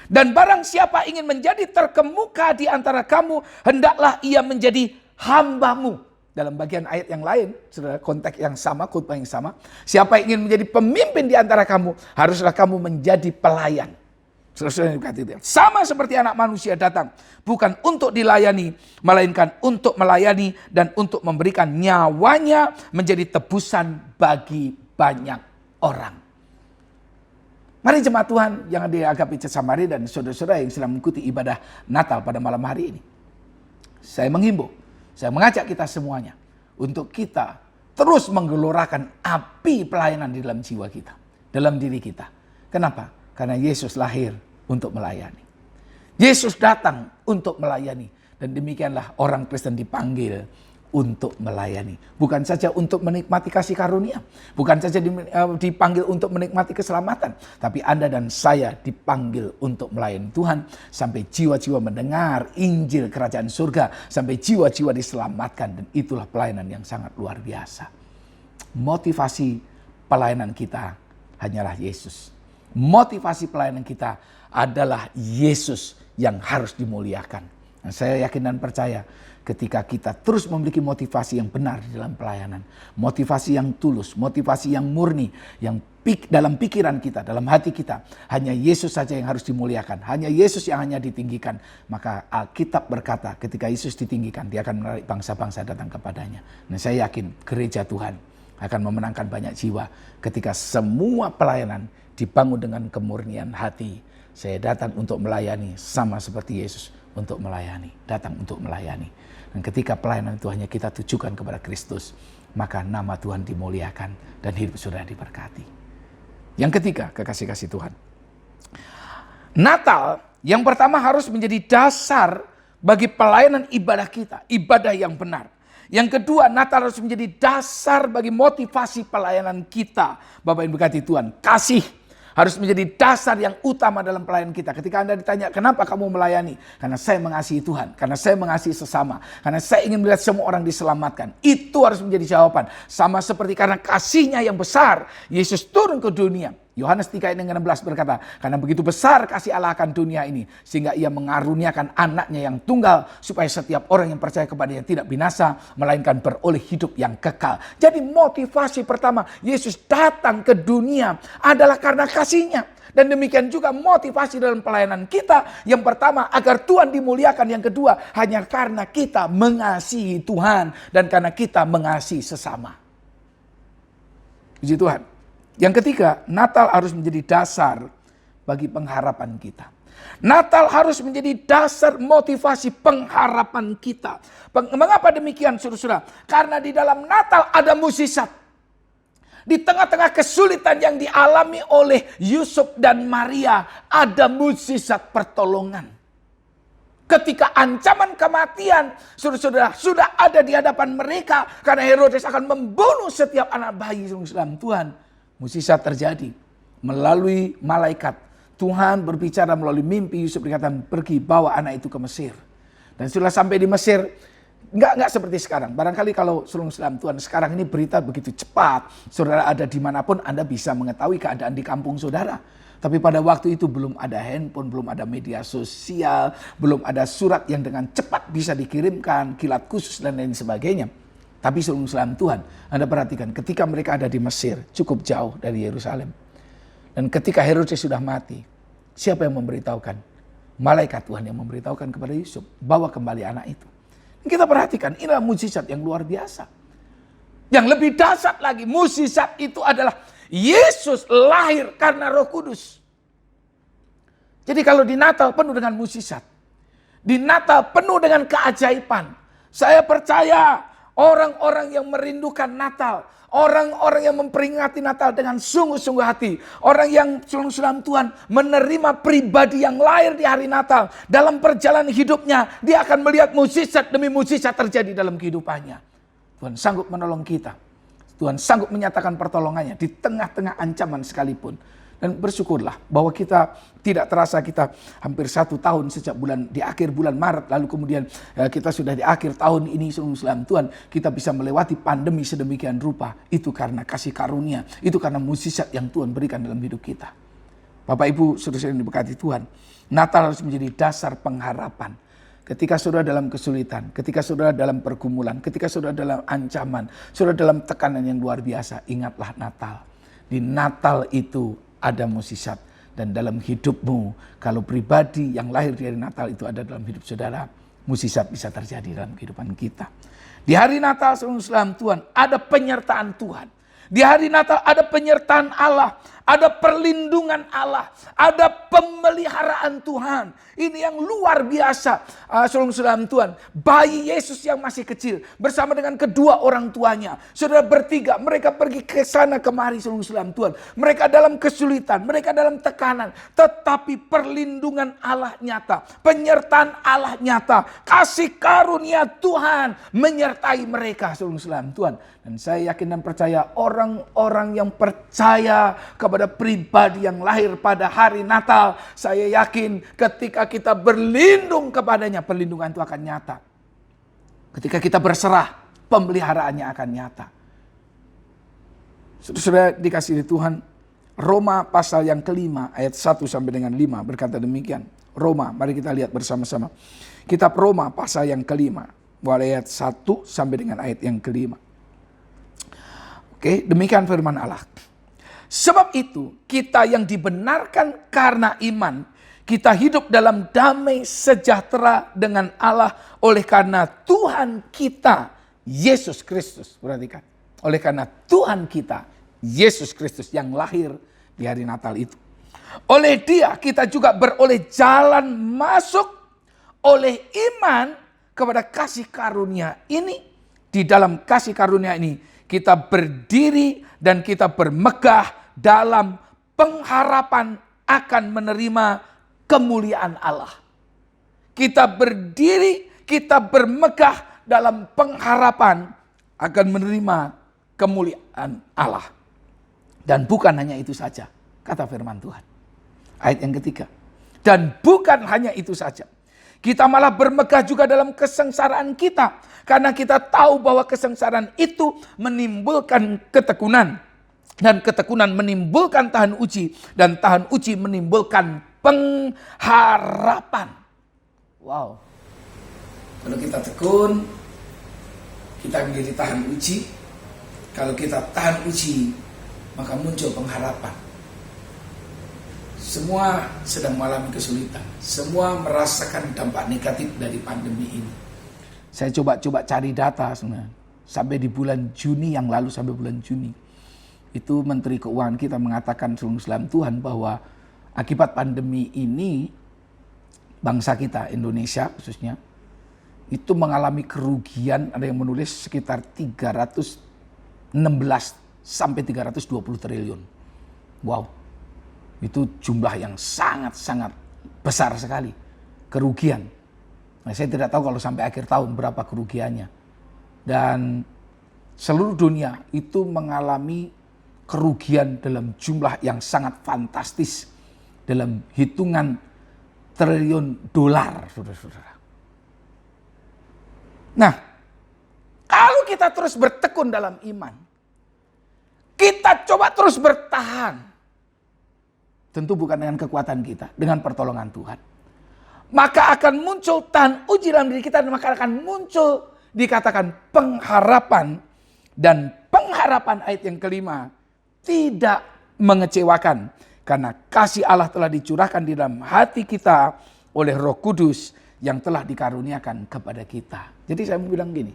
Dan barang siapa ingin menjadi terkemuka di antara kamu, hendaklah ia menjadi hambamu. Dalam bagian ayat yang lain, saudara, konteks yang sama, khotbah yang sama. Siapa yang ingin menjadi pemimpin di antara kamu, haruslah kamu menjadi pelayan. Saudara, sama seperti anak manusia datang, bukan untuk dilayani, melainkan untuk melayani dan untuk memberikan nyawanya menjadi tebusan bagi banyak orang. Mari jemaat Tuhan yang ada di Agape Church Samarinda dan saudara-saudara yang sedang mengikuti ibadah Natal pada malam hari ini. Saya menghimbau, saya mengajak kita semuanya untuk kita terus menggelorakan api pelayanan di dalam jiwa kita, dalam diri kita. Kenapa? Karena Yesus lahir untuk melayani. Yesus datang untuk melayani. Dan demikianlah orang Kristen dipanggil untuk melayani. Bukan saja untuk menikmati kasih karunia. Bukan saja dipanggil untuk menikmati keselamatan. Tapi Anda dan saya dipanggil untuk melayani Tuhan. Sampai jiwa-jiwa mendengar Injil Kerajaan Surga. Sampai jiwa-jiwa diselamatkan. Dan itulah pelayanan yang sangat luar biasa. Motivasi pelayanan kita hanyalah Yesus. Motivasi pelayanan kita adalah Yesus yang harus dimuliakan. Nah, saya yakin dan percaya ketika kita terus memiliki motivasi yang benar di dalam pelayanan. Motivasi yang tulus, motivasi yang murni, yang dalam pikiran kita, dalam hati kita. Hanya Yesus saja yang harus dimuliakan. Hanya Yesus yang hanya ditinggikan. Maka Alkitab berkata ketika Yesus ditinggikan, dia akan menarik bangsa-bangsa datang kepadanya. Nah, saya yakin gereja Tuhan akan memenangkan banyak jiwa ketika semua pelayanan dibangun dengan kemurnian hati. Saya datang untuk melayani sama seperti Yesus untuk melayani. Datang untuk melayani. Dan ketika pelayanan itu hanya kita tujukan kepada Kristus, maka nama Tuhan dimuliakan dan hidup saudara diberkati. Yang ketiga, kekasih-kasih Tuhan. Natal yang pertama harus menjadi dasar bagi pelayanan ibadah kita. Ibadah yang benar. Yang kedua, Natal harus menjadi dasar bagi motivasi pelayanan kita. Bapak Ibu berkati Tuhan, kasih harus menjadi dasar yang utama dalam pelayanan kita. Ketika Anda ditanya, kenapa kamu melayani? Karena saya mengasihi Tuhan, karena saya mengasihi sesama, karena saya ingin melihat semua orang diselamatkan. Itu harus menjadi jawaban. Sama seperti karena kasihnya yang besar, Yesus turun ke dunia. Yohanes 3 ayat 16 berkata, karena begitu besar kasih Allah akan dunia ini, sehingga ia mengaruniakan anaknya yang tunggal, supaya setiap orang yang percaya kepadanya tidak binasa, melainkan beroleh hidup yang kekal. Jadi motivasi pertama Yesus datang ke dunia adalah karena kasihnya. Dan demikian juga motivasi dalam pelayanan kita. Yang pertama agar Tuhan dimuliakan. Yang kedua hanya karena kita mengasihi Tuhan dan karena kita mengasihi sesama. Puji Tuhan. Yang ketiga, Natal harus menjadi dasar bagi pengharapan kita. Natal harus menjadi dasar motivasi pengharapan kita. Mengapa demikian, saudara-saudara? Karena di dalam Natal ada mukjizat. Di tengah-tengah kesulitan yang dialami oleh Yusuf dan Maria, ada mukjizat pertolongan. Ketika ancaman kematian, saudara-saudara, sudah ada di hadapan mereka. Karena Herodes akan membunuh setiap anak bayi dalam Tuhan. Mukjizat terjadi melalui malaikat. Tuhan berbicara melalui mimpi. Yusuf dikatakan pergi bawa anak itu ke Mesir. Dan sudah sampai di Mesir. Enggak seperti sekarang. Barangkali kalau seluruh Islam Tuhan sekarang ini berita begitu cepat. Saudara ada dimanapun Anda bisa mengetahui keadaan di kampung saudara. Tapi pada waktu itu belum ada handphone, belum ada media sosial, belum ada surat yang dengan cepat bisa dikirimkan, kilat khusus dan lain sebagainya. Tapi seluruh Islam Tuhan, Anda perhatikan ketika mereka ada di Mesir, cukup jauh dari Yerusalem. Dan ketika Herodes sudah mati, siapa yang memberitahukan? Malaikat Tuhan yang memberitahukan kepada Yusuf, bawa kembali anak itu. Dan kita perhatikan, inilah mukjizat yang luar biasa. Yang lebih dahsyat lagi, mukjizat itu adalah Yesus lahir karena Roh Kudus. Jadi kalau di Natal penuh dengan mukjizat, di Natal penuh dengan keajaiban. Saya percaya Orang-orang yang merindukan Natal, orang-orang yang memperingati Natal dengan sungguh-sungguh hati, orang yang saudara Tuhan menerima pribadi yang lahir di hari Natal, dalam perjalanan hidupnya dia akan melihat mukjizat demi mukjizat terjadi dalam kehidupannya. Tuhan sanggup menolong kita. Tuhan sanggup menyatakan pertolongannya di tengah-tengah ancaman sekalipun. Dan bersyukurlah bahwa kita tidak terasa kita hampir 1 tahun sejak di akhir bulan Maret. Lalu kemudian kita sudah di akhir tahun ini, selalu Tuhan, kita bisa melewati pandemi sedemikian rupa. Itu karena kasih karunia, itu karena mukjizat yang Tuhan berikan dalam hidup kita. Bapak Ibu, saudara-saudara yang diberkati Tuhan, Natal harus menjadi dasar pengharapan. Ketika saudara dalam kesulitan, ketika saudara dalam pergumulan, ketika saudara dalam ancaman, saudara dalam tekanan yang luar biasa, ingatlah Natal. Di Natal itu ada mukjizat, dan dalam hidupmu, kalau pribadi yang lahir dari Natal itu ada dalam hidup saudara, mukjizat bisa terjadi dalam kehidupan kita. Di hari Natal, saudara Tuhan, ada penyertaan Tuhan. Di hari Natal ada penyertaan Allah, ada perlindungan Allah, ada pemeliharaan Tuhan. Ini yang luar biasa, saudara Tuhan. Bayi Yesus yang masih kecil bersama dengan kedua orang tuanya, saudara bertiga, mereka pergi ke sana kemari, saudara Tuhan. Mereka dalam kesulitan, mereka dalam tekanan, tetapi perlindungan Allah nyata, penyertaan Allah nyata, kasih karunia Tuhan menyertai mereka, saudara Tuhan. Dan saya yakin dan percaya orang-orang yang percaya kepada pribadi yang lahir pada hari Natal, saya yakin ketika kita berlindung kepadanya, perlindungan itu akan nyata. Ketika kita berserah, pemeliharaannya akan nyata. Saudara dikasihi Tuhan, Roma pasal yang kelima ayat 1 sampai dengan 5 berkata demikian. Roma, mari kita lihat bersama-sama. Kitab Roma pasal yang kelima, mulai ayat 1 sampai dengan ayat yang kelima. Oke, demikian firman Allah. Sebab itu, kita yang dibenarkan karena iman, kita hidup dalam damai sejahtera dengan Allah oleh karena Tuhan kita, Yesus Kristus. Perhatikan. Oleh karena Tuhan kita, Yesus Kristus yang lahir di hari Natal itu. Oleh Dia kita juga beroleh jalan masuk oleh iman kepada kasih karunia ini. Di dalam kasih karunia ini kita berdiri dan kita bermegah dalam pengharapan akan menerima kemuliaan Allah. Kita berdiri, kita bermegah dalam pengharapan akan menerima kemuliaan Allah. Dan bukan hanya itu saja, kata firman Tuhan. Ayat yang ketiga. Dan bukan hanya itu saja. Kita malah bermegah juga dalam kesengsaraan kita. Karena kita tahu bahwa kesengsaraan itu menimbulkan ketekunan. Dan ketekunan menimbulkan tahan uji. Dan tahan uji menimbulkan pengharapan. Wow. Kalau kita tekun, kita menjadi tahan uji. Kalau kita tahan uji, maka muncul pengharapan. Semua sedang mengalami kesulitan. Semua merasakan dampak negatif dari pandemi ini. Saya coba cari data sebenarnya. Sampai di bulan Juni yang lalu, sampai bulan Juni. Itu Menteri Keuangan kita mengatakan dalam Tuhan bahwa akibat pandemi ini, bangsa kita, Indonesia khususnya, itu mengalami kerugian, ada yang menulis sekitar 316 sampai 320 triliun. Wow. Itu jumlah yang sangat-sangat besar sekali. Kerugian. Nah, saya tidak tahu kalau sampai akhir tahun berapa kerugiannya. Dan seluruh dunia itu mengalami kerugian dalam jumlah yang sangat fantastis. Dalam hitungan triliun dolar, saudara-saudara. Nah, kalau kita terus bertekun dalam iman, kita coba terus bertahan. Tentu bukan dengan kekuatan kita, dengan pertolongan Tuhan. Maka akan muncul tahan uji dalam diri kita, maka akan muncul dikatakan pengharapan. Dan pengharapan ayat yang kelima tidak mengecewakan. Karena kasih Allah telah dicurahkan di dalam hati kita oleh Roh Kudus yang telah dikaruniakan kepada kita. Jadi saya mau bilang gini,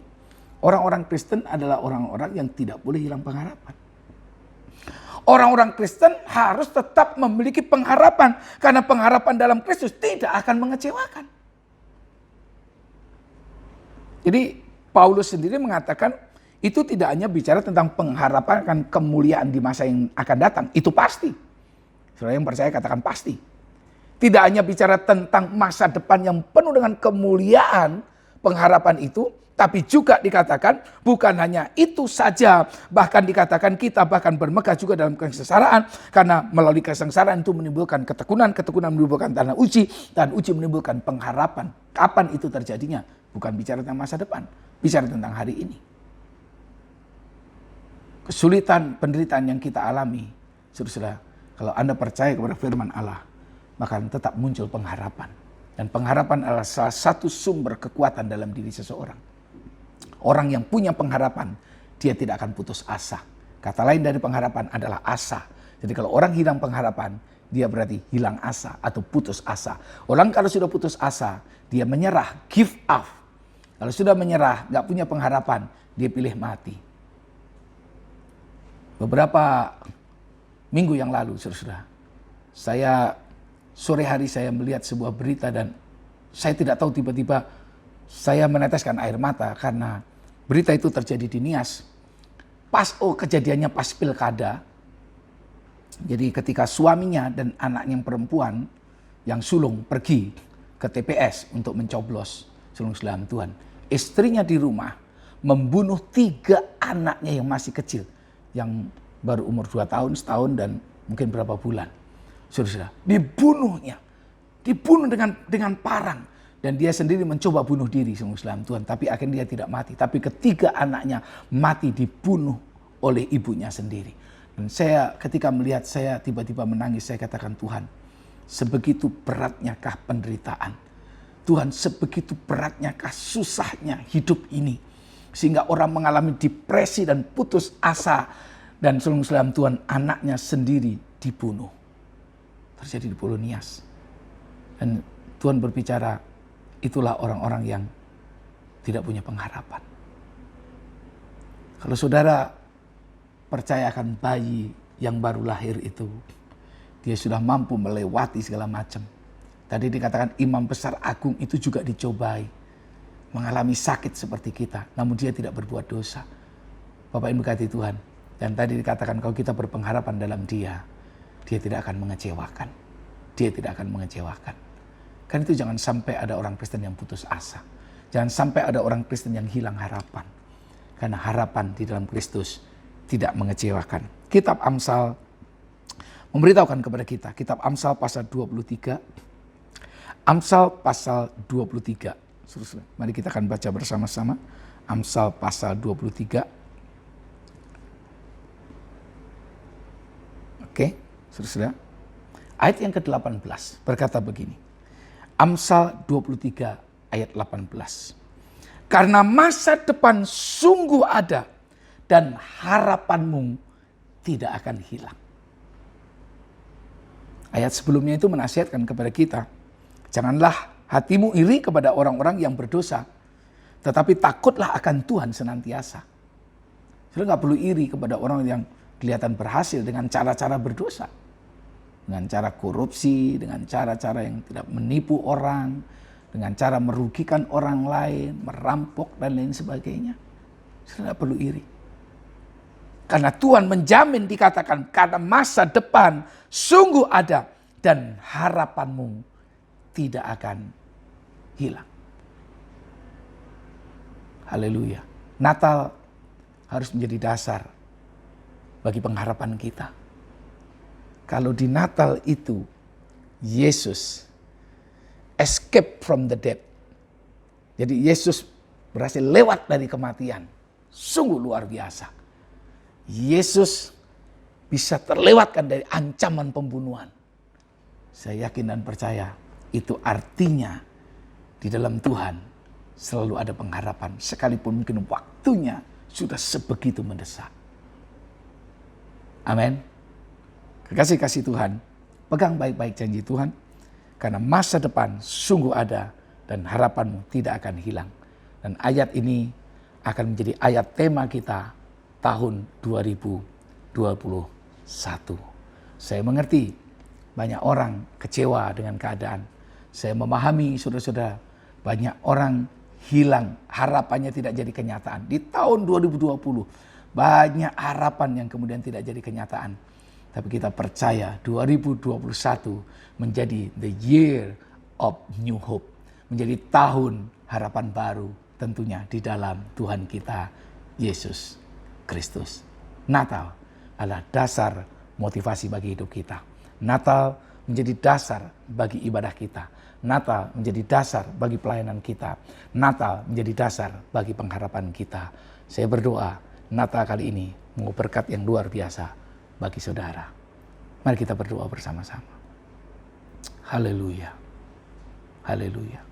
orang-orang Kristen adalah orang-orang yang tidak boleh hilang pengharapan. Orang-orang Kristen harus tetap memiliki pengharapan. Karena pengharapan dalam Kristus tidak akan mengecewakan. Jadi Paulus sendiri mengatakan itu tidak hanya bicara tentang pengharapan akan kemuliaan di masa yang akan datang. Itu pasti. Saudara yang percaya katakan pasti. Tidak hanya bicara tentang masa depan yang penuh dengan kemuliaan, pengharapan itu, tapi juga dikatakan bukan hanya itu saja. Bahkan dikatakan kita bahkan bermegah juga dalam kesengsaraan. Karena melalui kesengsaraan itu menimbulkan ketekunan, ketekunan menimbulkan tanah uji, dan uji menimbulkan pengharapan. Kapan itu terjadinya? Bukan bicara tentang masa depan, bicara tentang hari ini. Kesulitan, penderitaan yang kita alami, saudara, kalau Anda percaya kepada firman Allah, maka tetap muncul pengharapan. Dan pengharapan adalah salah satu sumber kekuatan dalam diri seseorang. Orang yang punya pengharapan, dia tidak akan putus asa. Kata lain dari pengharapan adalah asa. Jadi kalau orang hilang pengharapan, dia berarti hilang asa atau putus asa. Orang kalau sudah putus asa, dia menyerah, give up. Kalau sudah menyerah, gak punya pengharapan, dia pilih mati. Beberapa minggu yang lalu, saudara, sore hari saya melihat sebuah berita dan saya tidak tahu, tiba-tiba saya meneteskan air mata karena berita itu terjadi di Nias. Kejadiannya pas pilkada. Jadi ketika suaminya dan anaknya yang perempuan yang sulung pergi ke TPS untuk mencoblos, sulung dalam Tuhan. Istrinya di rumah membunuh 3 anaknya yang masih kecil, yang baru umur 2 tahun, setahun dan mungkin berapa bulan. Saudara, dibunuhnya, dibunuh dengan parang, dan dia sendiri mencoba bunuh diri dalam Tuhan, tapi akhirnya dia tidak mati. Tapi ketiga anaknya mati dibunuh oleh ibunya sendiri. Dan saya ketika melihat, saya tiba-tiba menangis. Saya katakan, Tuhan, sebegitu beratnyakah penderitaan? Tuhan, sebegitu beratnyakah susahnya hidup ini? Sehingga orang mengalami depresi dan putus asa. Dan dalam Tuhan, anaknya sendiri dibunuh. Terjadi di Pulau Nias. Dan Tuhan berbicara, itulah orang-orang yang tidak punya pengharapan. Kalau saudara percaya akan bayi yang baru lahir itu, dia sudah mampu melewati segala macam. Tadi dikatakan imam besar agung itu juga dicobai, mengalami sakit seperti kita, namun dia tidak berbuat dosa. Bapak Ibu berkati Tuhan. Dan tadi dikatakan kalau kita berpengharapan dalam dia tidak akan mengecewakan. Dia tidak akan mengecewakan. Kan itu jangan sampai ada orang Kristen yang putus asa. Jangan sampai ada orang Kristen yang hilang harapan. Karena harapan di dalam Kristus tidak mengecewakan. Kitab Amsal memberitahukan kepada kita. Kitab Amsal pasal 23. Amsal pasal 23. Mari kita akan baca bersama-sama. Amsal pasal 23. Oke, saudara. Ayat yang ke-18 berkata begini. Amsal 23 ayat 18. Karena masa depan sungguh ada dan harapanmu tidak akan hilang. Ayat sebelumnya itu menasihatkan kepada kita, janganlah hatimu iri kepada orang-orang yang berdosa, tetapi takutlah akan Tuhan senantiasa. Saudara nggak perlu iri kepada orang yang kelihatan berhasil dengan cara-cara berdosa. Dengan cara korupsi, dengan cara-cara yang tidak menipu orang, dengan cara merugikan orang lain, merampok dan lain sebagainya. Saudara tidak perlu iri. Karena Tuhan menjamin, dikatakan, karena masa depan sungguh ada dan harapanmu tidak akan hilang. Haleluya. Natal harus menjadi dasar bagi pengharapan kita. Kalau di Natal itu Yesus escape from the dead. Jadi Yesus berhasil lewat dari kematian. Sungguh luar biasa. Yesus bisa terlewatkan dari ancaman pembunuhan. Saya yakin dan percaya itu artinya di dalam Tuhan selalu ada pengharapan. Sekalipun mungkin waktunya sudah sebegitu mendesak. Amin. Kekasih-kasih Tuhan, pegang baik-baik janji Tuhan, karena masa depan sungguh ada dan harapanmu tidak akan hilang. Dan ayat ini akan menjadi ayat tema kita tahun 2021. Saya mengerti banyak orang kecewa dengan keadaan. Saya memahami saudara-saudara, banyak orang hilang, harapannya tidak jadi kenyataan. Di tahun 2020 banyak harapan yang kemudian tidak jadi kenyataan. Tapi kita percaya 2021 menjadi the year of new hope. Menjadi tahun harapan baru tentunya di dalam Tuhan kita Yesus Kristus. Natal adalah dasar motivasi bagi hidup kita. Natal menjadi dasar bagi ibadah kita. Natal menjadi dasar bagi pelayanan kita. Natal menjadi dasar bagi pengharapan kita. Saya berdoa Natal kali ini mau berkat yang luar biasa bagi saudara. Mari kita berdoa bersama-sama. Haleluya. Haleluya.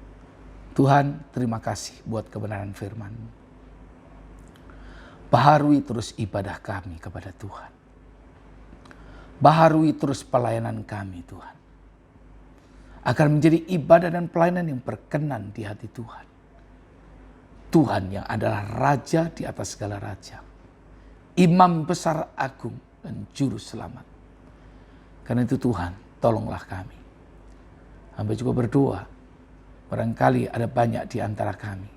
Tuhan, terima kasih buat kebenaran firman-Mu. Baharui terus ibadah kami kepada Tuhan. Baharui terus pelayanan kami, Tuhan. Agar menjadi ibadah dan pelayanan yang berkenan di hati Tuhan. Tuhan yang adalah Raja di atas segala raja. Imam besar agung dan juru selamat. Karena itu Tuhan, tolonglah kami. Hamba juga berdoa, barangkali ada banyak di antara kami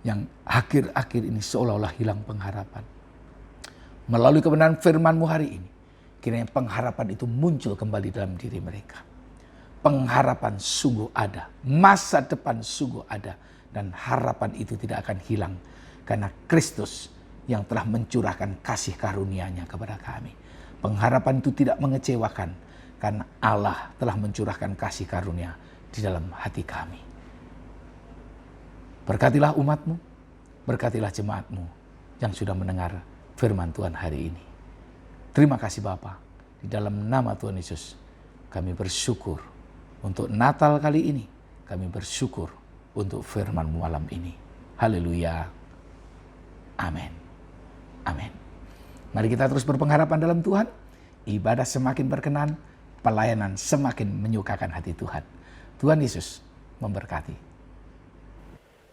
yang akhir-akhir ini seolah-olah hilang pengharapan. Melalui kebenaran firman-Mu hari ini, kiranya pengharapan itu muncul kembali dalam diri mereka. Pengharapan sungguh ada, masa depan sungguh ada, dan harapan itu tidak akan hilang karena Kristus yang telah mencurahkan kasih karunia-Nya kepada kami. Pengharapan itu tidak mengecewakan karena Allah telah mencurahkan kasih karunia di dalam hati kami. Berkatilah umat-Mu, berkatilah jemaat-Mu yang sudah mendengar firman Tuhan hari ini. Terima kasih Bapa, di dalam nama Tuhan Yesus kami bersyukur untuk Natal kali ini. Kami bersyukur untuk firman-Mu malam ini. Haleluya. Amin. Amin. Mari kita terus berpengharapan dalam Tuhan. Ibadah semakin berkenan, pelayanan semakin menyukakan hati Tuhan. Tuhan Yesus memberkati.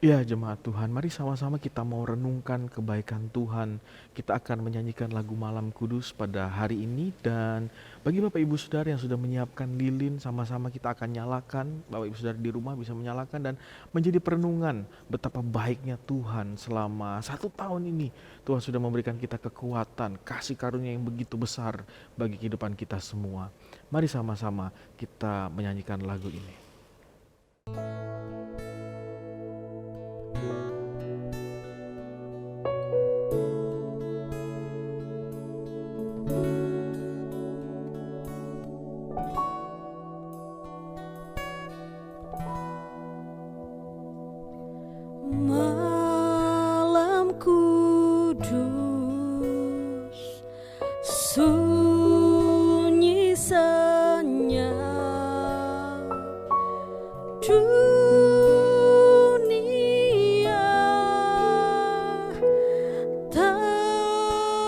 Ya jemaat Tuhan, mari sama-sama kita mau renungkan kebaikan Tuhan. Kita akan menyanyikan lagu Malam Kudus pada hari ini. Dan bagi Bapak Ibu Saudara yang sudah menyiapkan lilin, sama-sama kita akan nyalakan. Bapak Ibu Saudara di rumah bisa menyalakan dan menjadi perenungan betapa baiknya Tuhan selama 1 tahun ini. Tuhan sudah memberikan kita kekuatan, kasih karunia yang begitu besar bagi kehidupan kita semua. Mari sama-sama kita menyanyikan lagu ini. Malam kudus, sunyi senyap, dunia terlelap,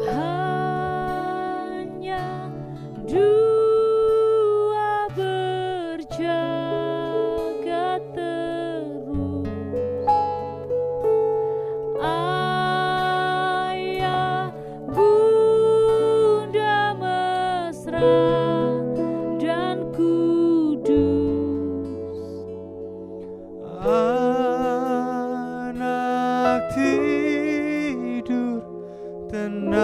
hanya dua berjaga terus, ayah bunda mesra dan kudus. Anak tidur tenang,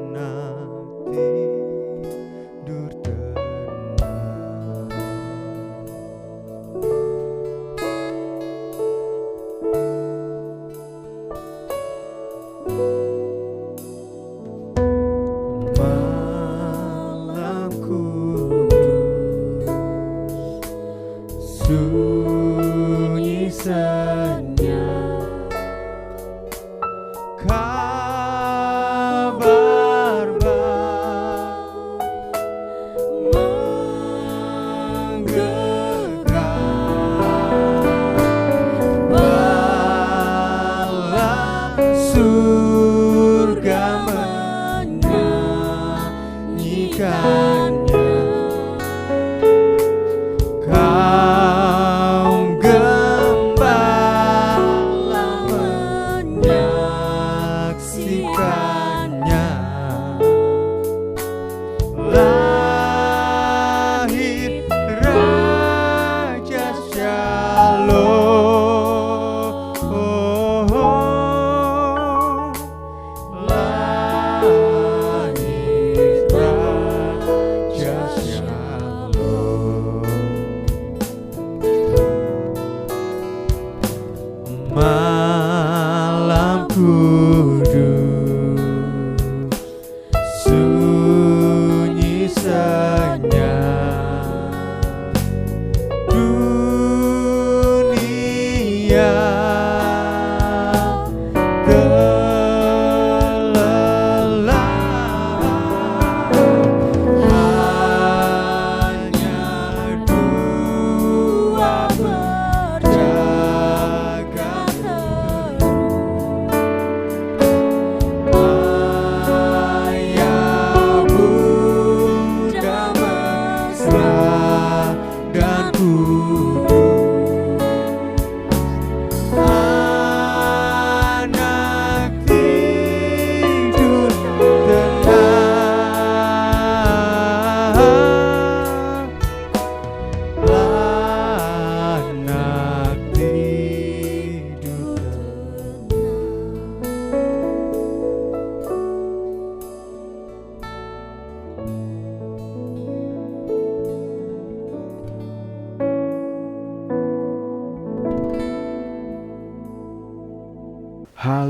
anak tidur tenang. Malam kudus, sunyi senyap, kabar baik menggegam, malam surga menyanyikannya. Kaum gembala menyaksikan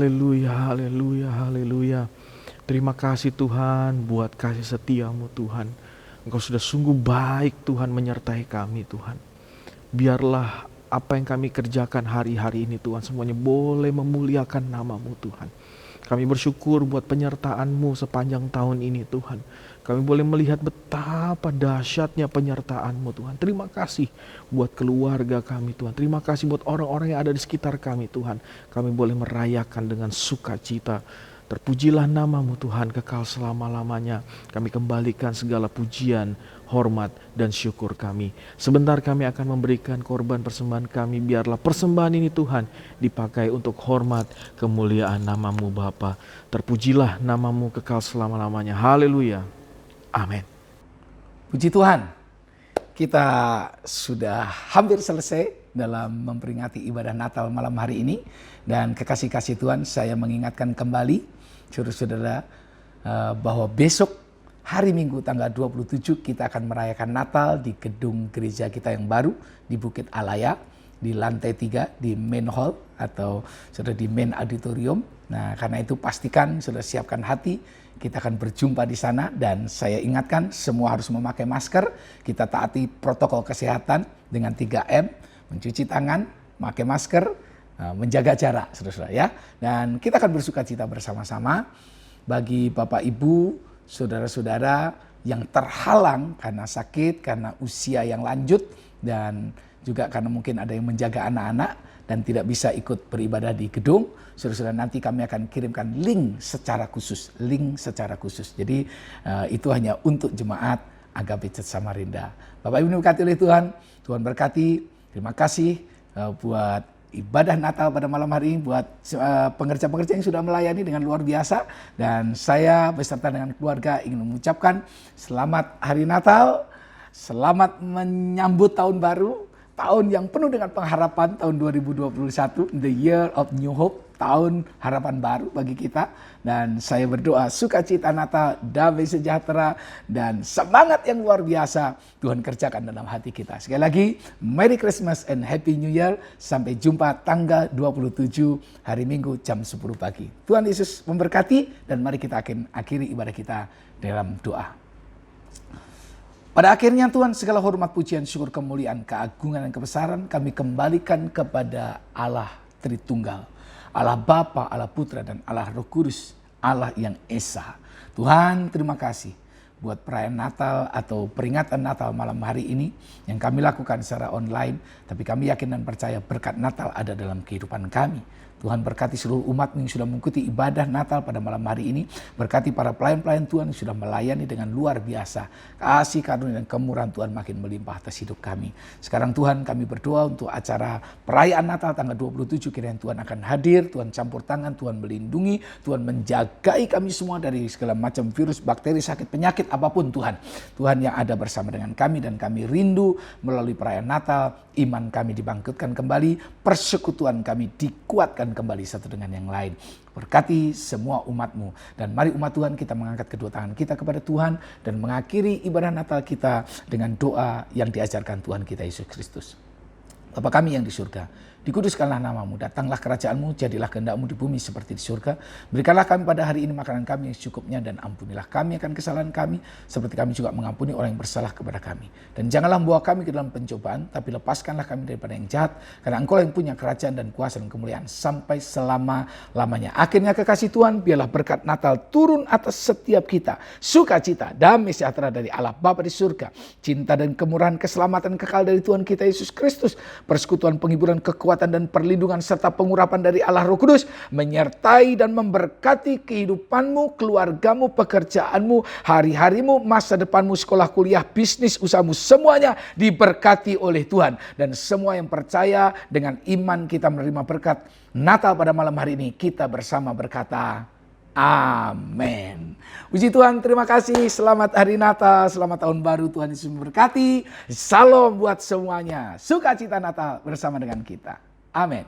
Haleluya, haleluya, haleluya. Terima kasih Tuhan buat kasih setiamu Tuhan. Engkau sudah sungguh baik Tuhan menyertai kami Tuhan. Biarlah apa yang kami kerjakan hari-hari ini Tuhan semuanya boleh memuliakan namamu Tuhan. Kami bersyukur buat penyertaan-Mu sepanjang tahun ini Tuhan. Kami boleh melihat betapa dahsyatnya penyertaan-Mu Tuhan. Terima kasih buat keluarga kami Tuhan. Terima kasih buat orang-orang yang ada di sekitar kami Tuhan. Kami boleh merayakan dengan sukacita. Terpujilah namamu Tuhan kekal selama-lamanya. Kami kembalikan segala pujian, hormat, dan syukur kami. Sebentar kami akan memberikan korban persembahan kami. Biarlah persembahan ini Tuhan dipakai untuk hormat kemuliaan namamu Bapa. Terpujilah namamu kekal selama-lamanya. Haleluya. Amin. Puji Tuhan, kita sudah hampir selesai dalam memperingati ibadah Natal malam hari ini. Dan kekasih-kasih Tuhan, saya mengingatkan kembali saudara-saudara bahwa besok hari Minggu tanggal 27 kita akan merayakan Natal di gedung gereja kita yang baru di Bukit Alaya di lantai 3 di main hall atau sudah di main auditorium. Nah, karena itu pastikan sudah siapkan hati, kita akan berjumpa di sana dan saya ingatkan semua harus memakai masker, kita taati protokol kesehatan dengan 3M, mencuci tangan, memakai masker, menjaga jarak, saudara-saudara ya. Dan kita akan bersuka cita bersama-sama bagi Bapak Ibu, saudara-saudara yang terhalang karena sakit, karena usia yang lanjut, dan juga karena mungkin ada yang menjaga anak-anak dan tidak bisa ikut beribadah di gedung. Saudara-saudara, nanti kami akan kirimkan link secara khusus. Jadi itu hanya untuk jemaat Agape Church Samarinda. Bapak Ibu diberkati oleh Tuhan, Tuhan berkati. Terima kasih buat ibadah Natal pada malam hari ini, buat pengerja-pengerja yang sudah melayani dengan luar biasa. Dan saya beserta dengan keluarga ingin mengucapkan selamat hari Natal, selamat menyambut tahun baru, tahun yang penuh dengan pengharapan, tahun 2021, the year of new hope, tahun harapan baru bagi kita. Dan saya berdoa sukacita Natal, damai sejahtera, dan semangat yang luar biasa Tuhan kerjakan dalam hati kita. Sekali lagi, Merry Christmas and Happy New Year. Sampai jumpa tanggal 27 hari Minggu jam 10 pagi. Tuhan Yesus memberkati dan mari kita akan akhiri ibadah kita dalam doa. Pada akhirnya Tuhan, segala hormat, pujian, syukur, kemuliaan, keagungan, dan kebesaran kami kembalikan kepada Allah Tritunggal. Allah Bapa, Allah Putra, dan Allah Roh Kudus, Allah yang Esa. Tuhan, terima kasih buat perayaan Natal atau peringatan Natal malam hari ini yang kami lakukan secara online. Tapi kami yakin dan percaya berkat Natal ada dalam kehidupan kami. Tuhan berkati seluruh umat yang sudah mengikuti ibadah Natal pada malam hari ini. Berkati para pelayan-pelayan Tuhan yang sudah melayani dengan luar biasa. Kasih karunia dan kemurahan Tuhan makin melimpah atas hidup kami. Sekarang Tuhan, kami berdoa untuk acara perayaan Natal tanggal 27. Kiranya Tuhan akan hadir, Tuhan campur tangan, Tuhan melindungi, Tuhan menjagai kami semua dari segala macam virus, bakteri, sakit, penyakit apapun Tuhan. Tuhan yang ada bersama dengan kami dan kami rindu melalui perayaan Natal, iman kami dibangkitkan kembali, persekutuan kami dikuatkan kembali satu dengan yang lain. Berkati semua umat-Mu. Dan mari umat Tuhan kita mengangkat kedua tangan kita kepada Tuhan dan mengakhiri ibadah Natal kita dengan doa yang diajarkan Tuhan kita Yesus Kristus. Bapa kami yang di surga, dikuduskanlah namamu, datanglah kerajaanmu, jadilah kehendak-mu di bumi seperti di surga. Berikanlah kami pada hari ini makanan kami yang secukupnya, dan ampunilah kami akan kesalahan kami, seperti kami juga mengampuni orang yang bersalah kepada kami. Dan janganlah membawa kami ke dalam pencobaan, tapi lepaskanlah kami daripada yang jahat, karena Engkau yang punya kerajaan dan kuasa dan kemuliaan sampai selama-lamanya. Akhirnya kekasih Tuhan, biarlah berkat Natal turun atas setiap kita. Sukacita, damai sejahtera dari Allah Bapa di surga, cinta dan kemurahan, keselamatan kekal dari Tuhan kita Yesus Kristus, persekutuan, penghiburan, kekuatan dan perlindungan serta pengurapan dari Allah Roh Kudus menyertai dan memberkati kehidupanmu, keluargamu, pekerjaanmu, hari-harimu, masa depanmu, sekolah, kuliah, bisnis, usahamu, semuanya diberkati oleh Tuhan. Dan semua yang percaya dengan iman kita menerima berkat Natal pada malam hari ini, kita bersama berkata amin. Puji Tuhan, terima kasih. Selamat hari Natal, selamat tahun baru. Tuhan Yesus memberkati. Salam buat semuanya. Sukacita Natal bersama dengan kita. Amin.